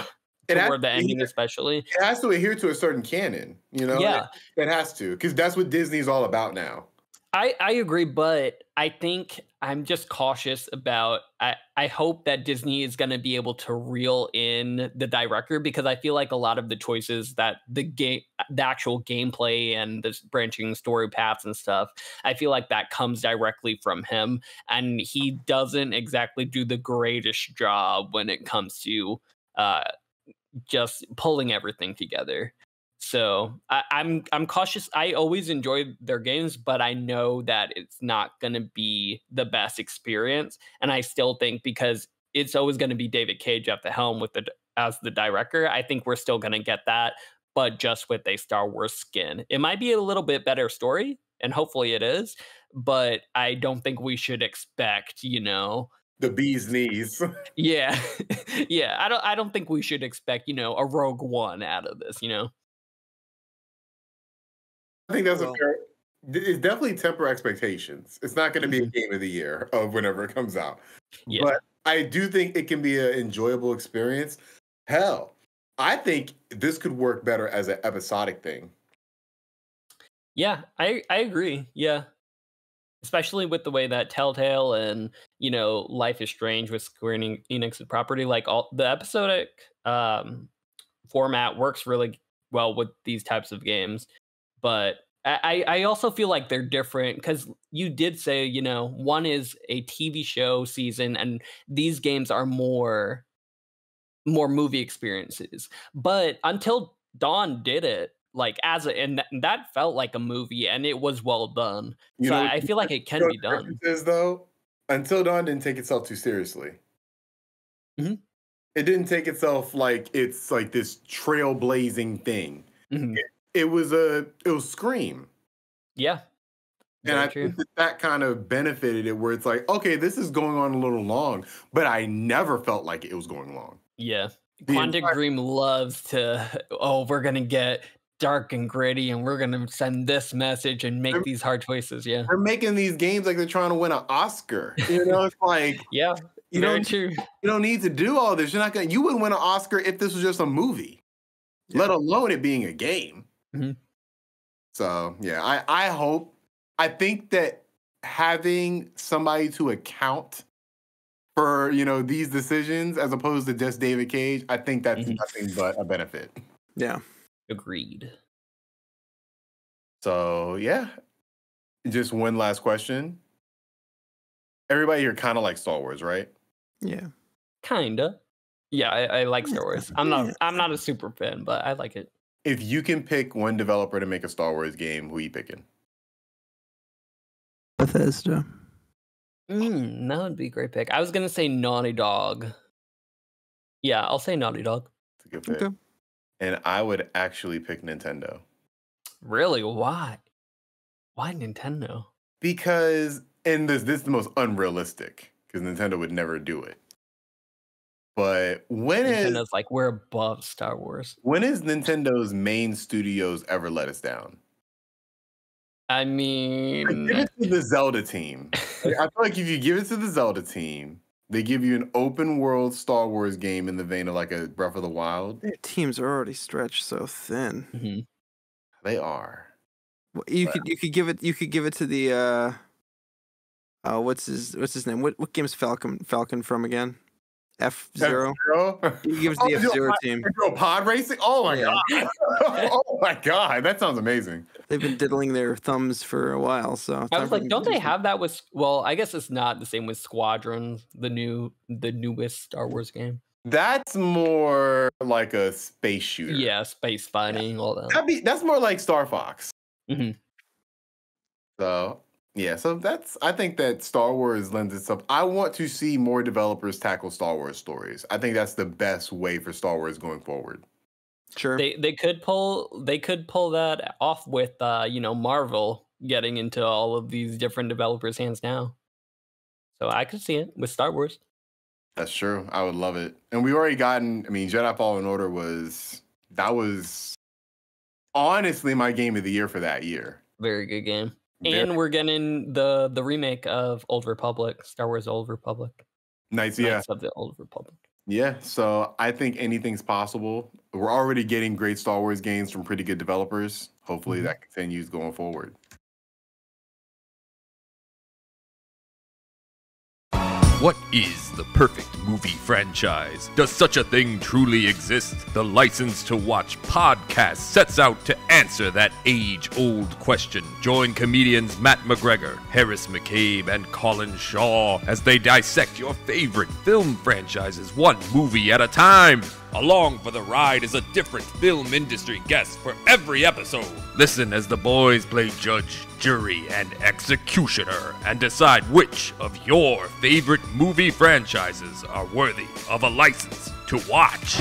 toward the ending, especially. It has to adhere to a certain canon, Yeah, it has to, because that's what Disney's all about now. I agree, but I think I'm just cautious about. I hope that Disney is going to be able to reel in the director, because I feel like a lot of the choices that the actual gameplay and the branching story paths and stuff, I feel like that comes directly from him, and he doesn't exactly do the greatest job when it comes to just pulling everything together. So I'm cautious. I always enjoy their games, but I know that it's not going to be the best experience. And I still think because it's always going to be David Cage at the helm with as the director, I think we're still going to get that, but just with a Star Wars skin. It might be a little bit better story, and hopefully it is, but I don't think we should expect, the bee's knees. Yeah. Yeah. I don't think we should expect, a Rogue One out of this, I think that's a fair. It's definitely temper expectations. It's not going to be a game of the year of whenever it comes out. Yeah. But I do think it can be an enjoyable experience. Hell, I think this could work better as an episodic thing. Yeah, I agree. Yeah. Especially with the way that Telltale and, Life is Strange with Square Enix's property, like all the episodic format works really well with these types of games. But I also feel like they're different because you did say, one is a TV show season and these games are more movie experiences. But Until Dawn did it like and that felt like a movie and it was well done. So I feel like it can be done. Though, Until Dawn didn't take itself too seriously. Mm-hmm. It didn't take itself like it's like this trailblazing thing. Mm-hmm. It was Scream. Yeah. And I think that kind of benefited it where it's like, okay, this is going on a little long, but I never felt like it was going long. Yeah. Quantic Dream loves to, we're going to get dark and gritty and we're going to send this message and make these hard choices. Yeah. They're making these games like they're trying to win an Oscar. It's like, yeah, very true. You don't need to do all this. You wouldn't win an Oscar if this was just a movie, let alone it being a game. Mm-hmm. So, yeah, I think that having somebody to account for, these decisions as opposed to just David Cage, I think that's nothing but a benefit. Yeah. Agreed. So, yeah. Just one last question. Everybody here kind of likes Star Wars, right? Yeah. Kinda. Yeah, I like Star Wars. I'm not a super fan, but I like it. If you can pick one developer to make a Star Wars game, who are you picking? Bethesda. That would be a great pick. I was gonna say Naughty Dog. Yeah, I'll say Naughty Dog. It's a good pick. Okay. And I would actually pick Nintendo. Really? Why? Why Nintendo? Because, and this is the most unrealistic, because Nintendo would never do it. But Nintendo's like, we're above Star Wars. When is Nintendo's main studios ever let us down? I mean, give it to the Zelda team. I feel like if you give it to the Zelda team, they give you an open world Star Wars game in the vein of like a Breath of the Wild. Their teams are already stretched so thin. Mm-hmm. They are. Well, you could give it to the what's his name? What game's Falcon from again? F-Zero? He gives the F-Zero team. Pod racing? Oh my god. Oh my god. That sounds amazing. They've been diddling their thumbs for a while, so I was like, don't they have that with I guess it's not the same with Squadron, the newest Star Wars game. That's more like a space shooter. Yeah, space fighting, all that. That's more like Star Fox. Mm-hmm. So yeah, so I think that Star Wars lends itself. I want to see more developers tackle Star Wars stories. I think that's the best way for Star Wars going forward. Sure. They could pull that off with Marvel getting into all of these different developers' hands now. So I could see it with Star Wars. That's true. I would love it. And we already Jedi Fallen Order was honestly my game of the year for that year. Very good game. And we're getting the remake of Old Republic, Star Wars Old Republic. Knights of the Old Republic. Yeah, so I think anything's possible. We're already getting great Star Wars games from pretty good developers. Hopefully that continues going forward. What is the perfect movie franchise? Does such a thing truly exist? The License to Watch podcast sets out to answer that age-old question. Join comedians Matt McGregor, Harris McCabe, and Colin Shaw as they dissect your favorite film franchises one movie at a time. Along for the ride is a different film industry guest for every episode. Listen as the boys play judge, jury, and executioner and decide which of your favorite movie franchises are worthy of a license to watch.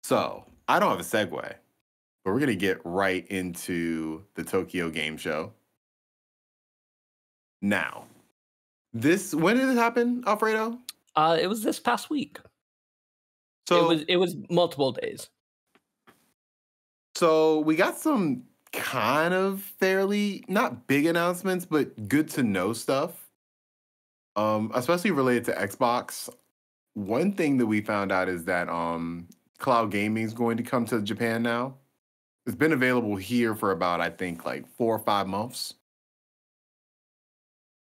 So, I don't have a segue, but we're going to get right into the Tokyo Game Show. Now, when did it happen, Alfredo? It was this past week. So it was multiple days. So we got some kind of fairly not big announcements, but good to know stuff. Especially related to Xbox. One thing that we found out is that cloud gaming is going to come to Japan now. It's been available here for about, I think, like 4 or 5 months.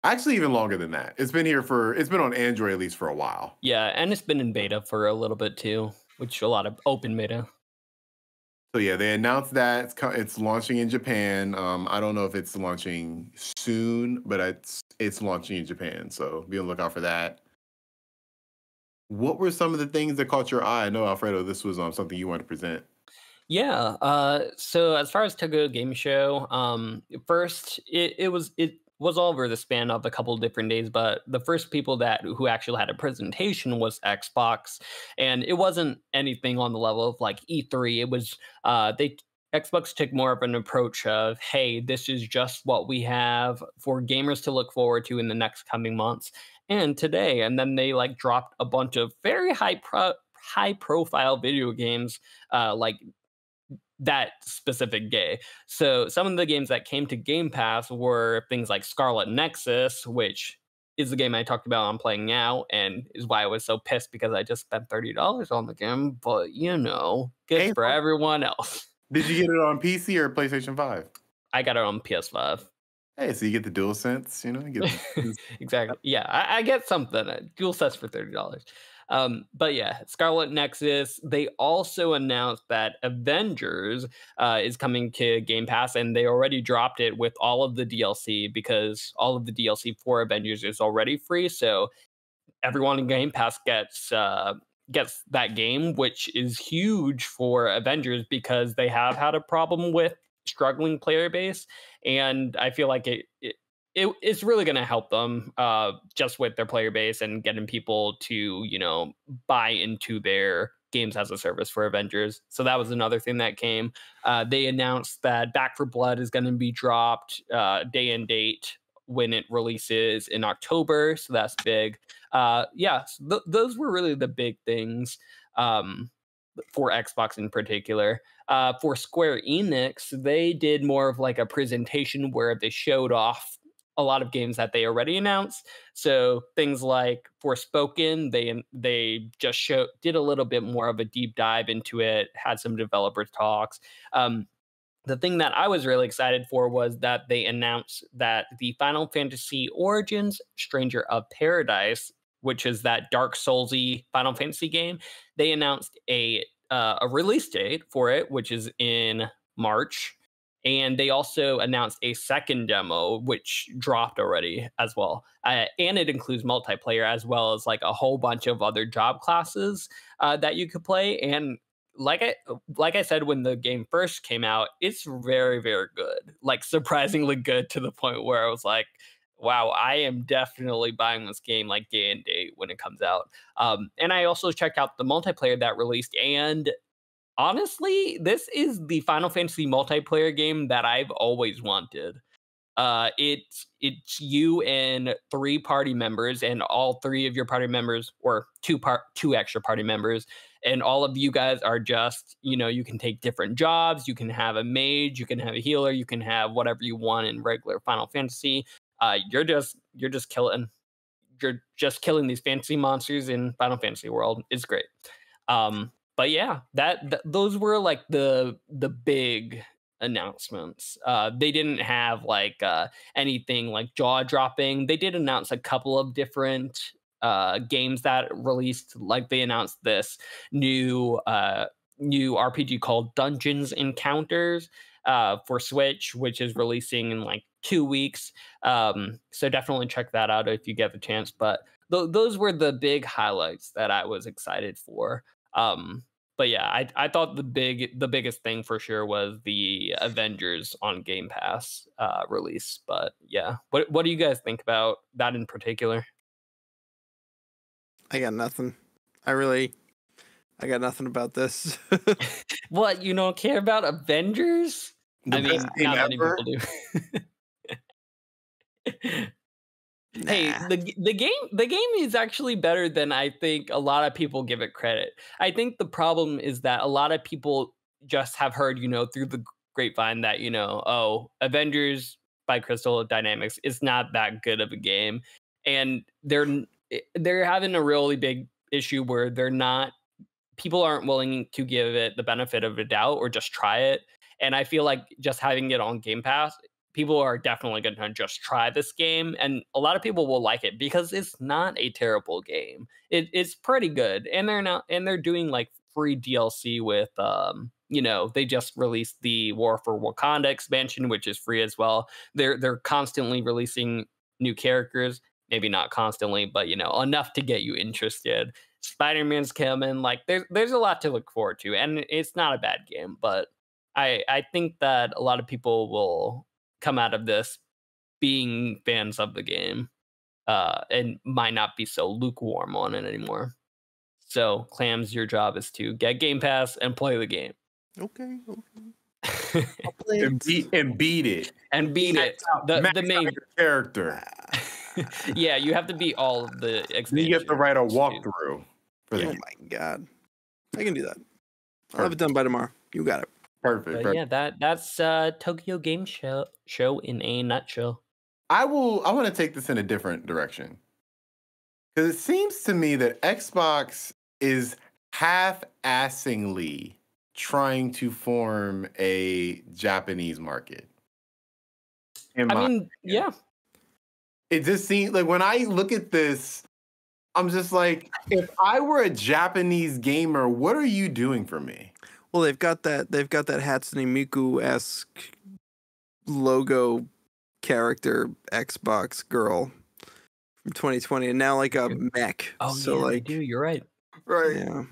Actually, even longer than that. It's been on Android at least for a while. Yeah, and it's been in beta for a little bit too, which a lot of open beta. So yeah, they announced that it's launching in Japan. I don't know if it's launching soon, but it's launching in Japan. So be on the lookout for that. What were some of the things that caught your eye? I know, Alfredo, this was something you wanted to present. Yeah. So as far as Tokyo Game Show, first it was all over the span of a couple of different days, but the first people who actually had a presentation was Xbox, and it wasn't anything on the level of like E3. It was Xbox took more of an approach of, hey, this is just what we have for gamers to look forward to in the next coming months and today. And then they like dropped a bunch of very high profile video games, like that specific day. So some of the games that came to Game Pass were things like Scarlet Nexus, which is the game I talked about I'm playing now, and is why I was so pissed because I just spent $30 on the game. But good for everyone else. Did you get it on PC or PlayStation 5? I got it on PS5. Hey, so you get the DualSense, Exactly. Yeah, I get something. DualSense for $30. But yeah, Scarlet Nexus. They also announced that Avengers is coming to Game Pass, and they already dropped it with all of the DLC because all of the DLC for Avengers is already free. So everyone in Game Pass gets that game, which is huge for Avengers because they have had a problem with struggling player base, and I feel like it's really going to help them just with their player base and getting people to buy into their games as a service for Avengers. So that was another thing that came. They announced that Back for Blood is going to be dropped day and date when it releases in October, so that's big. Those were really the big things for Xbox in particular. For Square Enix, they did more of like a presentation where they showed off a lot of games that they already announced. So things like Forspoken, they just did a little bit more of a deep dive into it, had some developer talks. The thing that I was really excited for was that they announced that the Final Fantasy Origins Stranger of Paradise, which is that Dark Souls-y Final Fantasy game, they announced a release date for it, which is in March. And they also announced a second demo, which dropped already as well. And it includes multiplayer as well as like a whole bunch of other job classes that you could play. And like I said, when the game first came out, it's very, very good. Like surprisingly good to the point where I was like, wow, I am definitely buying this game like day and date when it comes out. And I also checked out the multiplayer that released, and honestly, this is the Final Fantasy multiplayer game that I've always wanted. It's you and 3 party members, and all 3 of your party members, or 2 extra party members, and all of you guys are just, you can take different jobs. You can have a mage, you can have a healer, you can have whatever you want in regular Final Fantasy. You're just killing these fantasy monsters in Final Fantasy world. It's great. But yeah, those were like the big announcements. They didn't have like anything like jaw dropping. They did announce a couple of different games that released. Like they announced this new RPG called Dungeons Encounters for Switch, which is releasing in like 2 weeks. So definitely check that out if you get the chance. But those were the big highlights that I was excited for. But yeah, I thought the biggest thing for sure was the Avengers on Game Pass release. But yeah, what do you guys think about that in particular? I got nothing. I got nothing about this. What, you don't care about Avengers? The I best mean, game not many ever. people do. Hey, Nah. the game is actually better than I think a lot of people give it credit. I think the problem is that a lot of people just have heard, through the grapevine that, oh, Avengers by Crystal Dynamics is not that good of a game. And they're having a really big issue where people aren't willing to give it the benefit of a doubt or just try it. And I feel like just having it on Game Pass, people are definitely going to just try this game, and a lot of people will like it because it's not a terrible game. It's pretty good, and they're doing like free DLC with they just released the War for Wakanda expansion, which is free as well. They're constantly releasing new characters, maybe not constantly, but enough to get you interested. Spider-Man's coming. Like there's a lot to look forward to, and it's not a bad game. But I think that a lot of people will come out of this being fans of the game, and might not be so lukewarm on it anymore. So, Clams, your job is to get Game Pass and play the game. Okay. I'll play And it. beat it. And beat it. Max The main out your character. yeah, you have to beat all of the expansions. You have to write a walkthrough for the Oh game. my god. I can do that. I'll have it done by tomorrow. You got it. Perfect. But yeah, that's Tokyo Game Show in a nutshell. I want to take this in a different direction. Because it seems to me that Xbox is half-assingly trying to form a Japanese market. Yeah. It just seems like when I look at this, I'm just like, if I were a Japanese gamer, what are you doing for me? Well, they've got that Hatsune Miku-esque logo character Xbox girl from 2020, and now like a mech. Oh, so yeah, like, they do. You're right. Right. Yeah,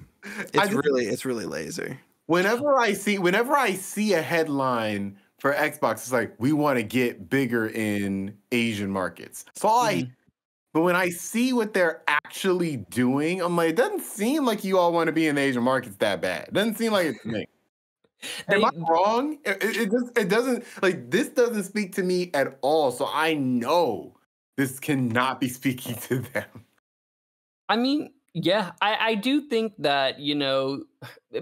it's really lazy. Whenever I see a headline for Xbox, it's like, we want to get bigger in Asian markets. But when I see what they're actually doing, I'm like, it doesn't seem like you all want to be in the Asian markets that bad. It doesn't seem like it's me. Am I wrong? It doesn't, like, this doesn't speak to me at all. So I know this cannot be speaking to them. I mean, yeah, I do think that,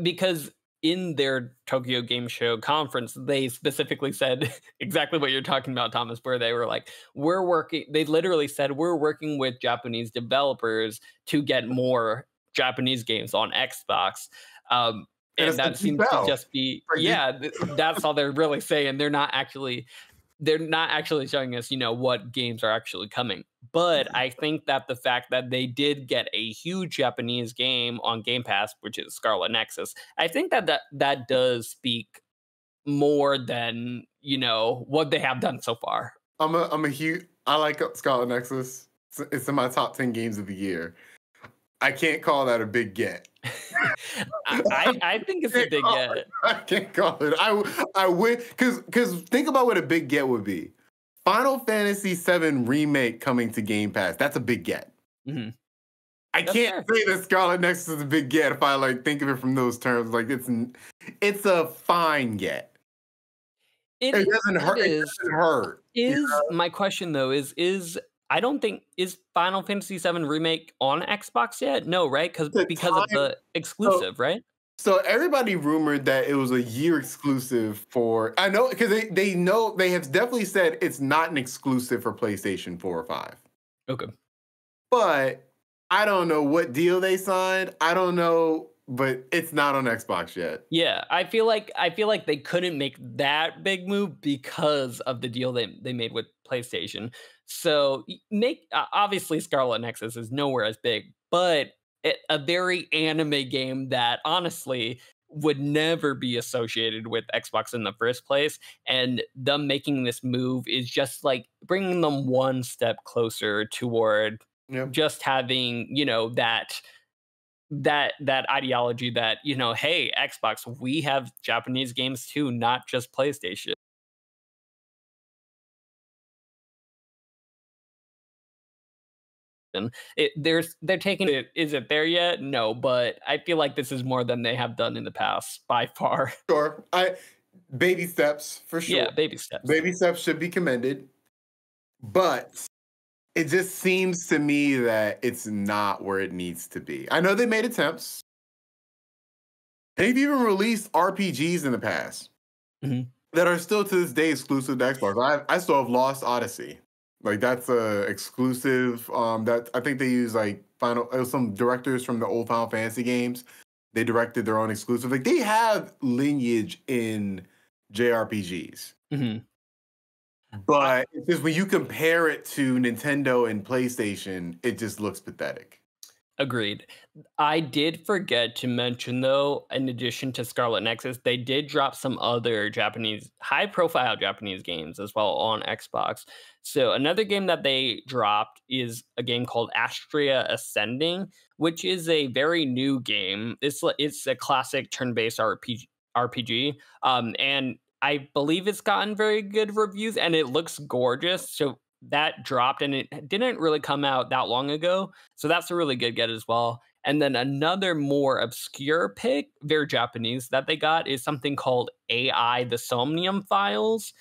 because in their Tokyo Game Show conference, they specifically said exactly what you're talking about, Thomas, where they were like, they literally said, we're working with Japanese developers to get more Japanese games on Xbox. And that seems to just be, that's all they're really saying. They're not actually showing us, what games are actually coming. But I think that the fact that they did get a huge Japanese game on Game Pass, which is Scarlet Nexus, I think that does speak more than, what they have done so far. I like Scarlet Nexus. It's in my top 10 games of the year. I can't call that a big get. I think it's a big get. I can't call it. I would, because think about what a big get would be. Final Fantasy VII Remake coming to Game Pass. That's a big get. Mm-hmm. I can't say that Scarlet Nexus is a big get if I think of it from those terms. Like it's a fine get. It doesn't hurt. It doesn't hurt. My question though is I don't think, is Final Fantasy VII Remake on Xbox yet? No, right? Because of the exclusive, right? So everybody rumored that it was a year exclusive for. I know, because they know, they have definitely said it's not an exclusive for PlayStation 4 or 5. Okay. But I don't know what deal they signed. I don't know, but it's not on Xbox yet. Yeah, I feel like they couldn't make that big move because of the deal they made with PlayStation. So obviously Scarlet Nexus is nowhere as big, but a very anime game that honestly would never be associated with Xbox in the first place. And them making this move is just like bringing them one step closer toward just having, that ideology that, hey, Xbox, we have Japanese games too, not just PlayStation. They're taking it. Is it there yet? No, but I feel like this is more than they have done in the past by far. Sure. Baby steps for sure. Yeah, baby steps. Baby steps should be commended. But it just seems to me that it's not where it needs to be. I know they made attempts. They've even released RPGs in the past that are still to this day exclusive to Xbox. I still have Lost Odyssey. Like that's a exclusive. That I think they use like some directors from the old Final Fantasy games. They directed their own exclusive. Like they have lineage in JRPGs. But it's just when you compare it to Nintendo and PlayStation, it just looks pathetic. Agreed. I did forget to mention, though, in addition to Scarlet Nexus, they did drop some other high-profile Japanese games as well on Xbox. So another game that they dropped is a game called Astria Ascending, which is a very new game. It's a classic turn-based RPG, and I believe it's gotten very good reviews, and it looks gorgeous. So that dropped, and it didn't really come out that long ago. So that's a really good get as well. And then another more obscure pick, very Japanese, that they got is something called AI the Somnium Files,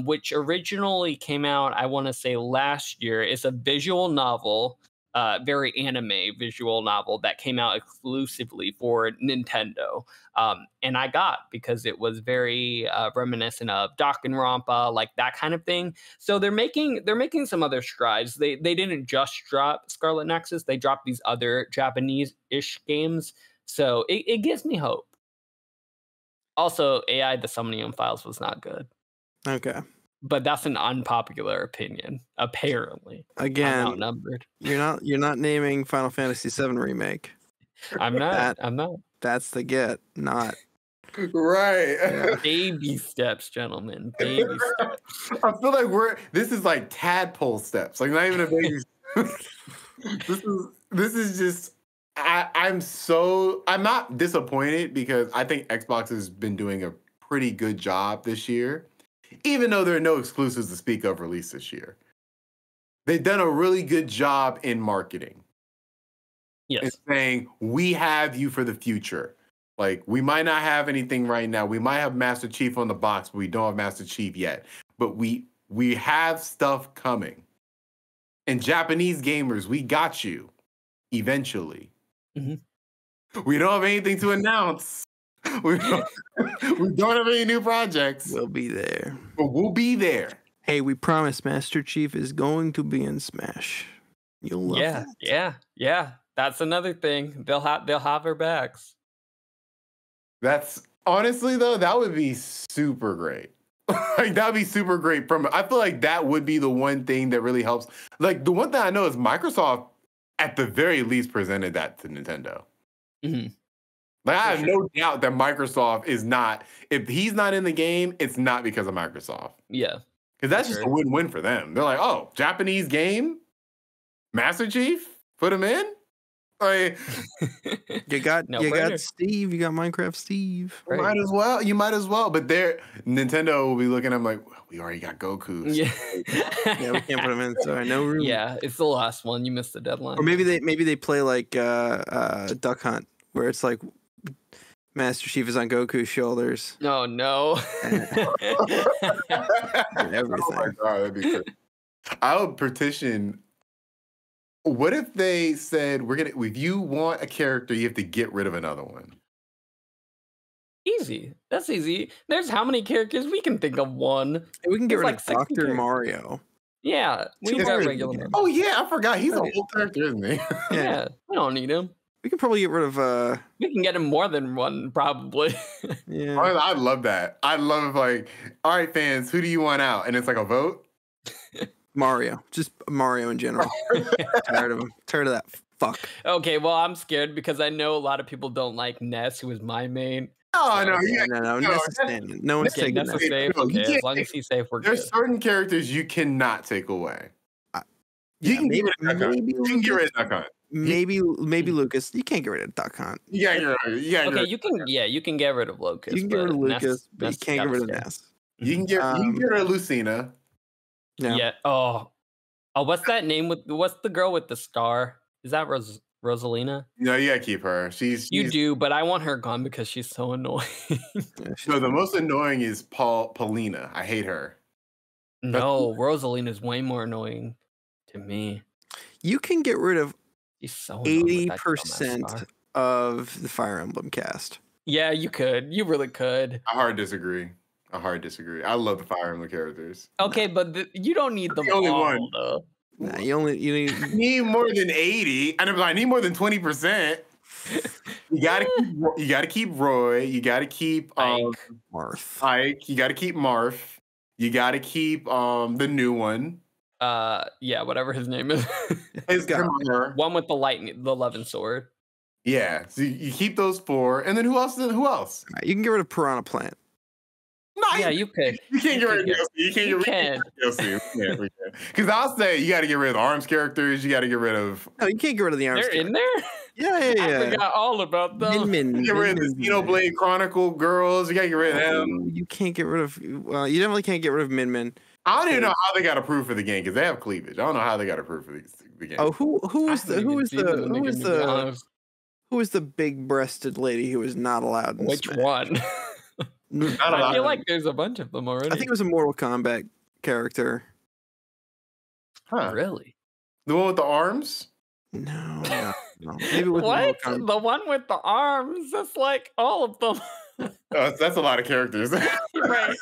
which originally came out, I want to say last year. It's a visual novel, very anime visual novel that came out exclusively for Nintendo. And I got because it was very reminiscent of Danganronpa, like that kind of thing. So they're making some other strides. They didn't just drop Scarlet Nexus; they dropped these other Japanese-ish games. So it gives me hope. Also, AI the Somnium Files was not good. Okay. But that's an unpopular opinion, apparently. Again, I'm outnumbered. You're not naming Final Fantasy VII Remake. I'm not. I'm not. That's the get, not right. Yeah. Baby steps, gentlemen. Baby steps. I feel like this is like tadpole steps. Like not even a baby. This is just. I'm not disappointed because I think Xbox has been doing a pretty good job this year. Even though there are no exclusives to speak of released this year. They've done a really good job in marketing. Yes. And saying, we have you for the future. Like, we might not have anything right now. We might have Master Chief on the box, but we don't have Master Chief yet. But we have stuff coming. And Japanese gamers, we got you. Eventually. We don't have anything to announce. We don't have any new projects. We'll be there. But we'll be there. Hey, we promise Master Chief is going to be in Smash. You'll love that. Yeah. That's another thing. They'll have our backs. That's honestly though, that would be super great. Like that would be super great. I feel like that would be the one thing that really helps. Like the one thing I know is Microsoft, at the very least, presented that to Nintendo. Like I have no doubt that Microsoft is not. If he's not in the game, it's not because of Microsoft. Yeah, because that's just a win-win for them. They're like, oh, Japanese game, Master Chief, put him in. Like, you got Steve. You got Minecraft Steve. You might as well. But Nintendo will be looking at him like, we already got Goku. Yeah, we can't put him in. Sorry, no room. Yeah, it's the last one. You missed the deadline. Or maybe they play like Duck Hunt, where it's like Master Chief is on Goku's shoulders. Oh no. Everything. Oh my God, that'd be crazy. I would petition. What if they said if you want a character, you have to get rid of another one? Easy. That's easy. There's how many characters? We can think of one. We can get rid of Dr. characters. Mario. Yeah. We got regular Mario. Oh yeah, I forgot. He's an old character, isn't he? Yeah. We don't need him. We could probably get rid of we can get him more than one, probably. Yeah. I love that. I love like, all right, fans, who do you want out? And it's like a vote. Mario. Just Mario in general. Tired of him. Tired of that fuck. Okay, well, I'm scared because I know a lot of people don't like Ness, who is my main. Oh, no, No one's Okay, taking Nessa that. safe. No, you Okay, can't as long as he's safe, we're good. There's certain characters you cannot take away. You Yeah, can get rid of Duck Hunt. maybe You can get rid of Lucas. Duck Hunt. Maybe Lucas. You can't get rid of Duck Hunt. You gotta get rid of You gotta Okay, get you can. Yeah, you can get rid of Locust. You can get rid of Lucas, Ness but you can't get rid of gotta Ness. You can get rid of Lucina. Yeah. Oh, what's that name with? What's the girl with the scar? Is that Rosalina? No, you gotta keep her. You do, but I want her gone because she's so annoying. No, the most annoying is Paulina. I hate her. No, Rosalina is way more annoying to me. You can get rid of She's so annoying with that 80% scar. of the Fire Emblem cast. Yeah, you could. You really could. I hard disagree. I love the Fire Emblem characters. Okay, but you don't need them the only all, one. though. Nah, you need more than 80. I need more than 20%. You gotta keep Roy. You gotta keep Marth. Ike. You gotta keep Marth. You gotta keep the new one. Yeah, whatever his name is. One with the lightning, the 11 sword. Yeah, so you keep those 4, and then who else? Right, you can get rid of Piranha Plant. No, yeah, you could. You can't get rid of DLC. You can't get rid of DLC. Yeah, because I'll say you got to get rid of the arms characters. You got to get rid of. No, you can't get rid of the arms. They're in there. Yeah. I forgot all about them. Get rid of the Xenoblade Chronicle girls. You got to get rid of them. You can't get rid of. Well, you definitely can't get rid of Min Min. I don't even know how they got approved for the game because they have cleavage. I don't know how they got approved for the game. Oh, who is the big-breasted lady who is not allowed in Which Smash? one? I feel like there's a bunch of them already. I think it was a Mortal Kombat character. Huh? Really? The one with the arms? No. Maybe it was what? The one with the arms? That's like all of them. That's a lot of characters. Right.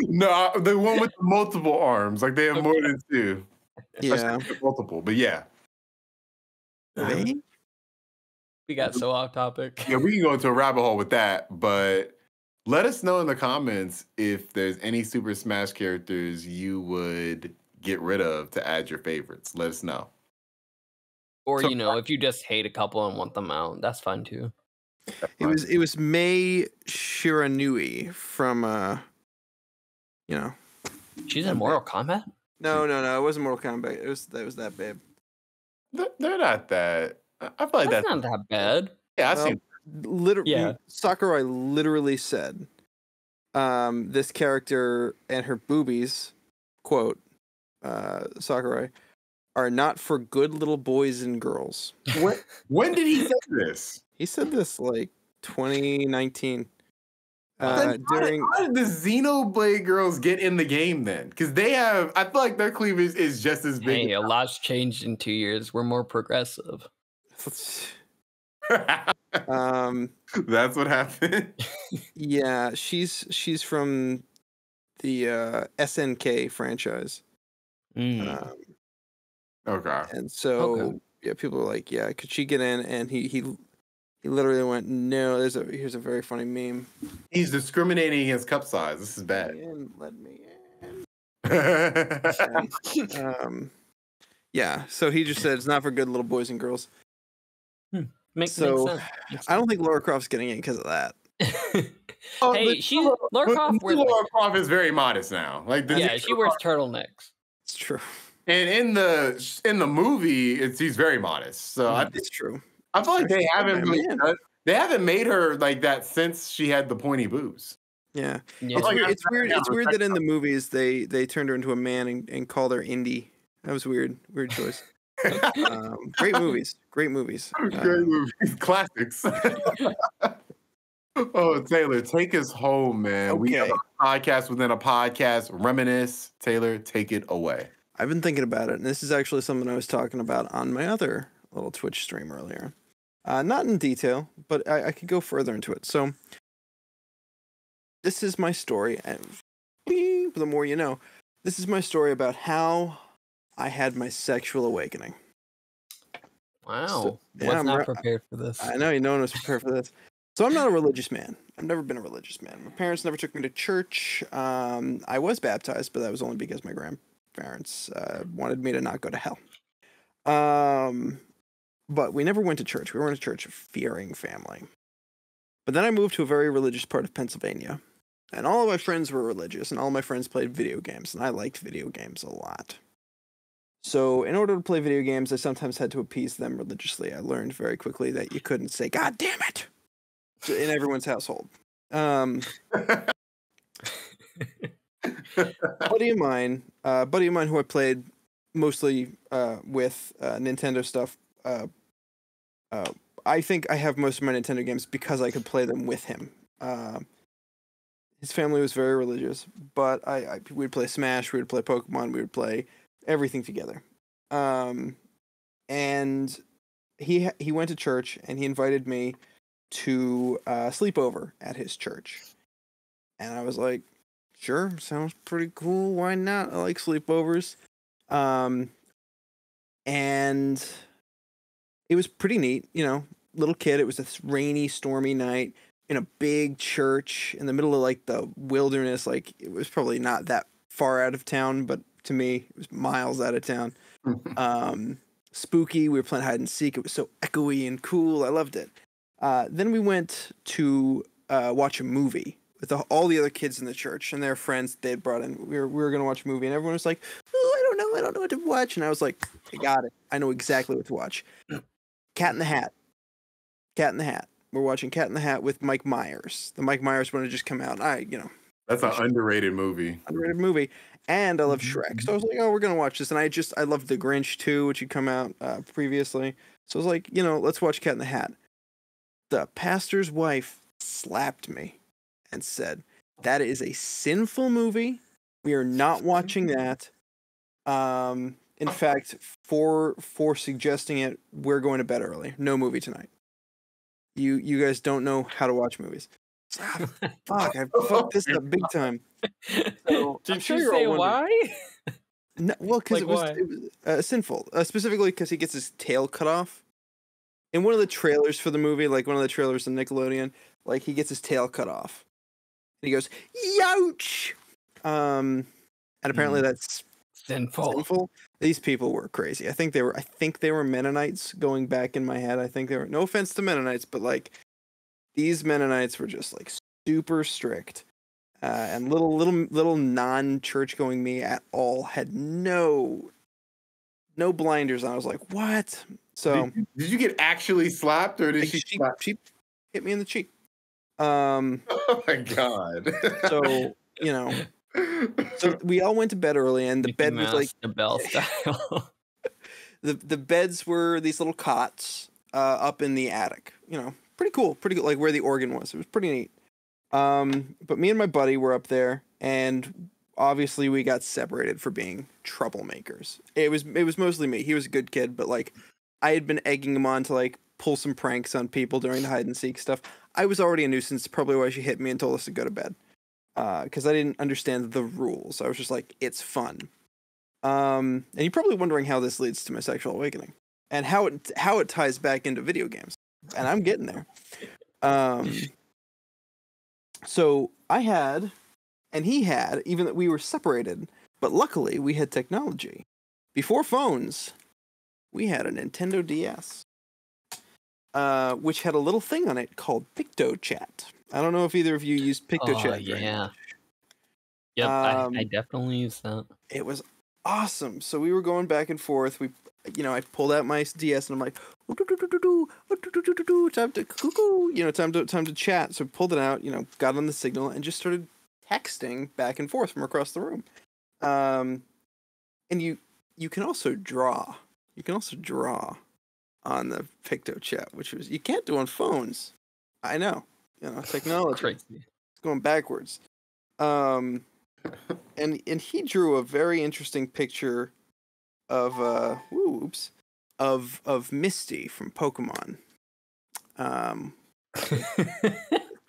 No, the one with the multiple arms. Like they have more than 2. Yeah. Multiple, but yeah. Maybe? We got so off topic. Yeah, we can go into a rabbit hole with that, but let us know in the comments if there's any Super Smash characters you would get rid of to add your favorites. Let us know. Or, if you just hate a couple and want them out, that's fine too. It was Mei Shiranui from She's in Mortal Kombat? No, it wasn't Mortal Kombat. It was that babe. They're not that. I feel like that's not that bad. Yeah, I've seen. Literally, yeah. Sakurai literally said, "This character and her boobies," quote, Sakurai, "are not for good little boys and girls." When did he say this? He said this like 2019. How did the Xenoblade girls get in the game then? Because I feel like their cleavage is just as big. Hey, a lot's changed in 2 years. We're more progressive. That's what happened. Yeah, she's from the SNK franchise. Okay. And so yeah, people are like, yeah, could she get in? And he literally went, no. Here's a very funny meme. He's discriminating against cup size. This is bad. Let me in. Yeah. So he just said it's not for good little boys and girls. Makes sense. I don't think Lara Croft's getting in because of that. Hey, Lara Croft is very modest now. She wears turtlenecks. It's true. And in the movie, she's very modest. So it's true. I feel like they haven't made her like that since she had the pointy boobs. Yeah. It's weird. It's weird that in the movies they turned her into a man and called her Indy. That was weird. Weird choice. Great movies. Great movies. Classics. Oh, Taylor, take us home, man. Okay. We have a podcast within a podcast. Reminisce. Taylor, take it away. I've been thinking about it, and this is actually something I was talking about on my other little Twitch stream earlier. Not in detail, but I could go further into it. So, this is my story, and the more you know, this is my story about how I had my sexual awakening. Wow. Was not prepared for this. I know, no one was prepared for this. So I'm not a religious man. I've never been a religious man. My parents never took me to church. I was baptized, but that was only because my grandparents wanted me to not go to hell. But we never went to church. We weren't a church-fearing family. But then I moved to a very religious part of Pennsylvania, and all of my friends were religious, and all my friends played video games, and I liked video games a lot. So in order to play video games, I sometimes had to appease them religiously. I learned very quickly that you couldn't say "God damn it" in everyone's household. Buddy of mine who I played mostly with Nintendo stuff. I think I have most of my Nintendo games because I could play them with him. His family was very religious, but we'd play Smash, we would play Pokemon, we would play everything together. And he went to church and he invited me to sleep over at his church. And I was like, sure, sounds pretty cool. Why not? I like sleepovers. And it was pretty neat, little kid. It was a rainy, stormy night in a big church in the middle of like the wilderness. Like it was probably not that far out of town, but to me, it was miles out of town. Spooky. We were playing hide and seek. It was so echoey and cool. I loved it. Then we went to watch a movie with all the other kids in the church and their friends they had brought in. We were going to watch a movie, and everyone was like, "Oh, I don't know what to watch." And I was like, "I got it. I know exactly what to watch. Cat in the Hat. Cat in the Hat. We're watching Cat in the Hat with Mike Myers. The Mike Myers one had just come out. That's an underrated movie. And I love Shrek. So I was like, oh, we're going to watch this. And I loved The Grinch too, which had come out previously. So I was like, let's watch Cat in the Hat. The pastor's wife slapped me and said, that is a sinful movie. We are not watching that. In fact, for suggesting it, we're going to bed early. No movie tonight. You guys don't know how to watch movies. Fuck, I fucked this up big time. So, Did you say why? No, well, because it was sinful. Specifically because he gets his tail cut off. In one of the trailers for the movie, like one of the trailers in Nickelodeon, like he gets his tail cut off. And he goes, "Youch!" And apparently that's sinful. These people were crazy. I think they were Mennonites going back in my head. I think they were, no offense to Mennonites, but like these Mennonites were just like super strict. And little non-church going me at all had no blinders on. I was like, what? So did you get actually slapped or did she hit me in the cheek? Oh my God. So, so we all went to bed early, and the bed was like the Bell style. the beds were these little cots up in the attic. Pretty cool, like where the organ was. It was pretty neat. But me and my buddy were up there, and obviously we got separated for being troublemakers. It was mostly me. He was a good kid, but like I had been egging him on to like pull some pranks on people during the hide and seek stuff. I was already a nuisance, probably why she hit me and told us to go to bed. Because I didn't understand the rules. I was just like, it's fun. And you're probably wondering how this leads to my sexual awakening and how it ties back into video games. And I'm getting there. So I had, and he had, even that we were separated, but luckily we had technology. Before phones, we had a Nintendo DS, which had a little thing on it called PictoChat. I don't know if either of you used PictoChat. Oh, yeah. Yep, I definitely used that. It was awesome. So we were going back and forth. I pulled out my DS and I'm like, time to cuckoo, time to chat. So I pulled it out, got on the signal and just started texting back and forth from across the room. And you can also draw. You can also draw on the PictoChat, which was you can't do on phones. I know. Technology. Crazy. It's going backwards. And he drew a very interesting picture of of Misty from Pokemon.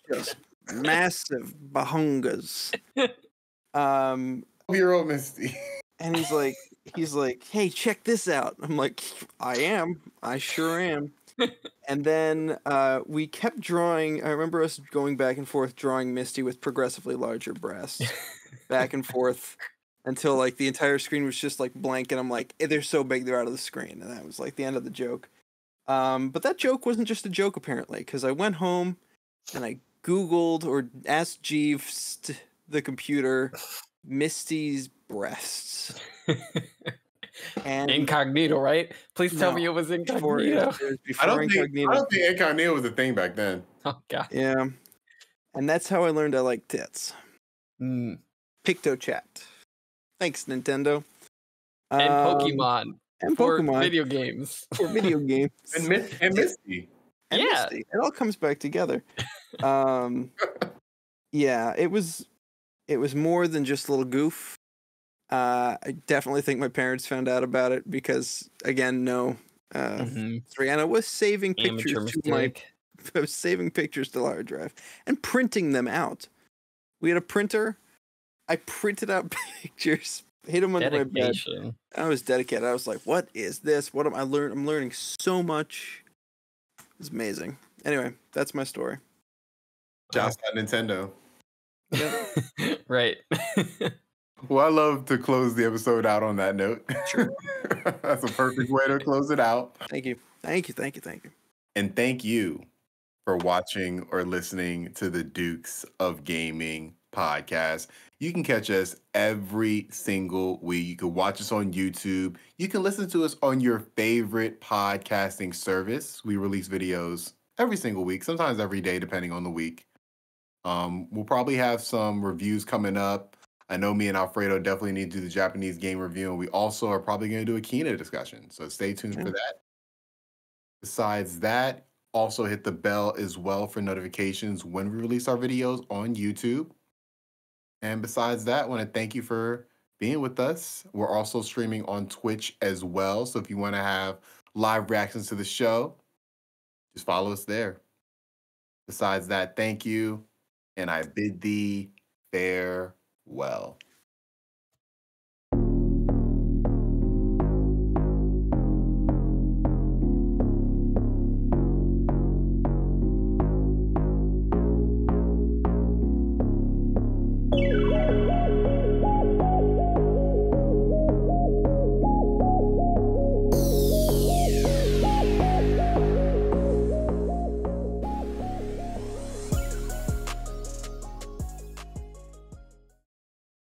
Just massive bahungas. 12-year-old Misty. And he's like, hey, check this out. I'm like, I sure am. And then we kept drawing. I remember us going back and forth drawing Misty with progressively larger breasts, back and forth, until like the entire screen was just like blank. And I'm like, they're so big, they're out of the screen. And that was like the end of the joke. But that joke wasn't just a joke apparently, because I went home and I Googled or asked Jeeves, the computer, Misty's breasts. And Incognito, right? Please tell me it was incognito. I don't think incognito was a thing back then. Oh god. Yeah. And that's how I learned I like tits. PictoChat. Thanks, Nintendo. And Pokemon. And for Pokemon. Video games. For video games. and Misty. And Misty. It all comes back together. Yeah, it was more than just a little goof. I definitely think my parents found out about it because, again, Rihanna was saving pictures I was saving pictures to the hard drive and printing them out. We had a printer. I printed out pictures, hid them under my bed. I was dedicated. I was like, "What is this? What am I learning? I'm learning so much. It's amazing." Anyway, that's my story. Just at Nintendo. Yeah. Right. Well, I love to close the episode out on that note. Sure. That's a perfect way to close it out. Thank you. And thank you for watching or listening to the Dukes of Gaming podcast. You can catch us every single week. You can watch us on YouTube. You can listen to us on your favorite podcasting service. We release videos every single week, sometimes every day, depending on the week. We'll probably have some reviews coming up. I know me and Alfredo definitely need to do the Japanese game review, and we also are probably going to do a Kina discussion. So stay tuned for that. Besides that, also hit the bell as well for notifications when we release our videos on YouTube. And besides that, I want to thank you for being with us. We're also streaming on Twitch as well. So if you want to have live reactions to the show, just follow us there. Besides that, thank you. And I bid thee farewell.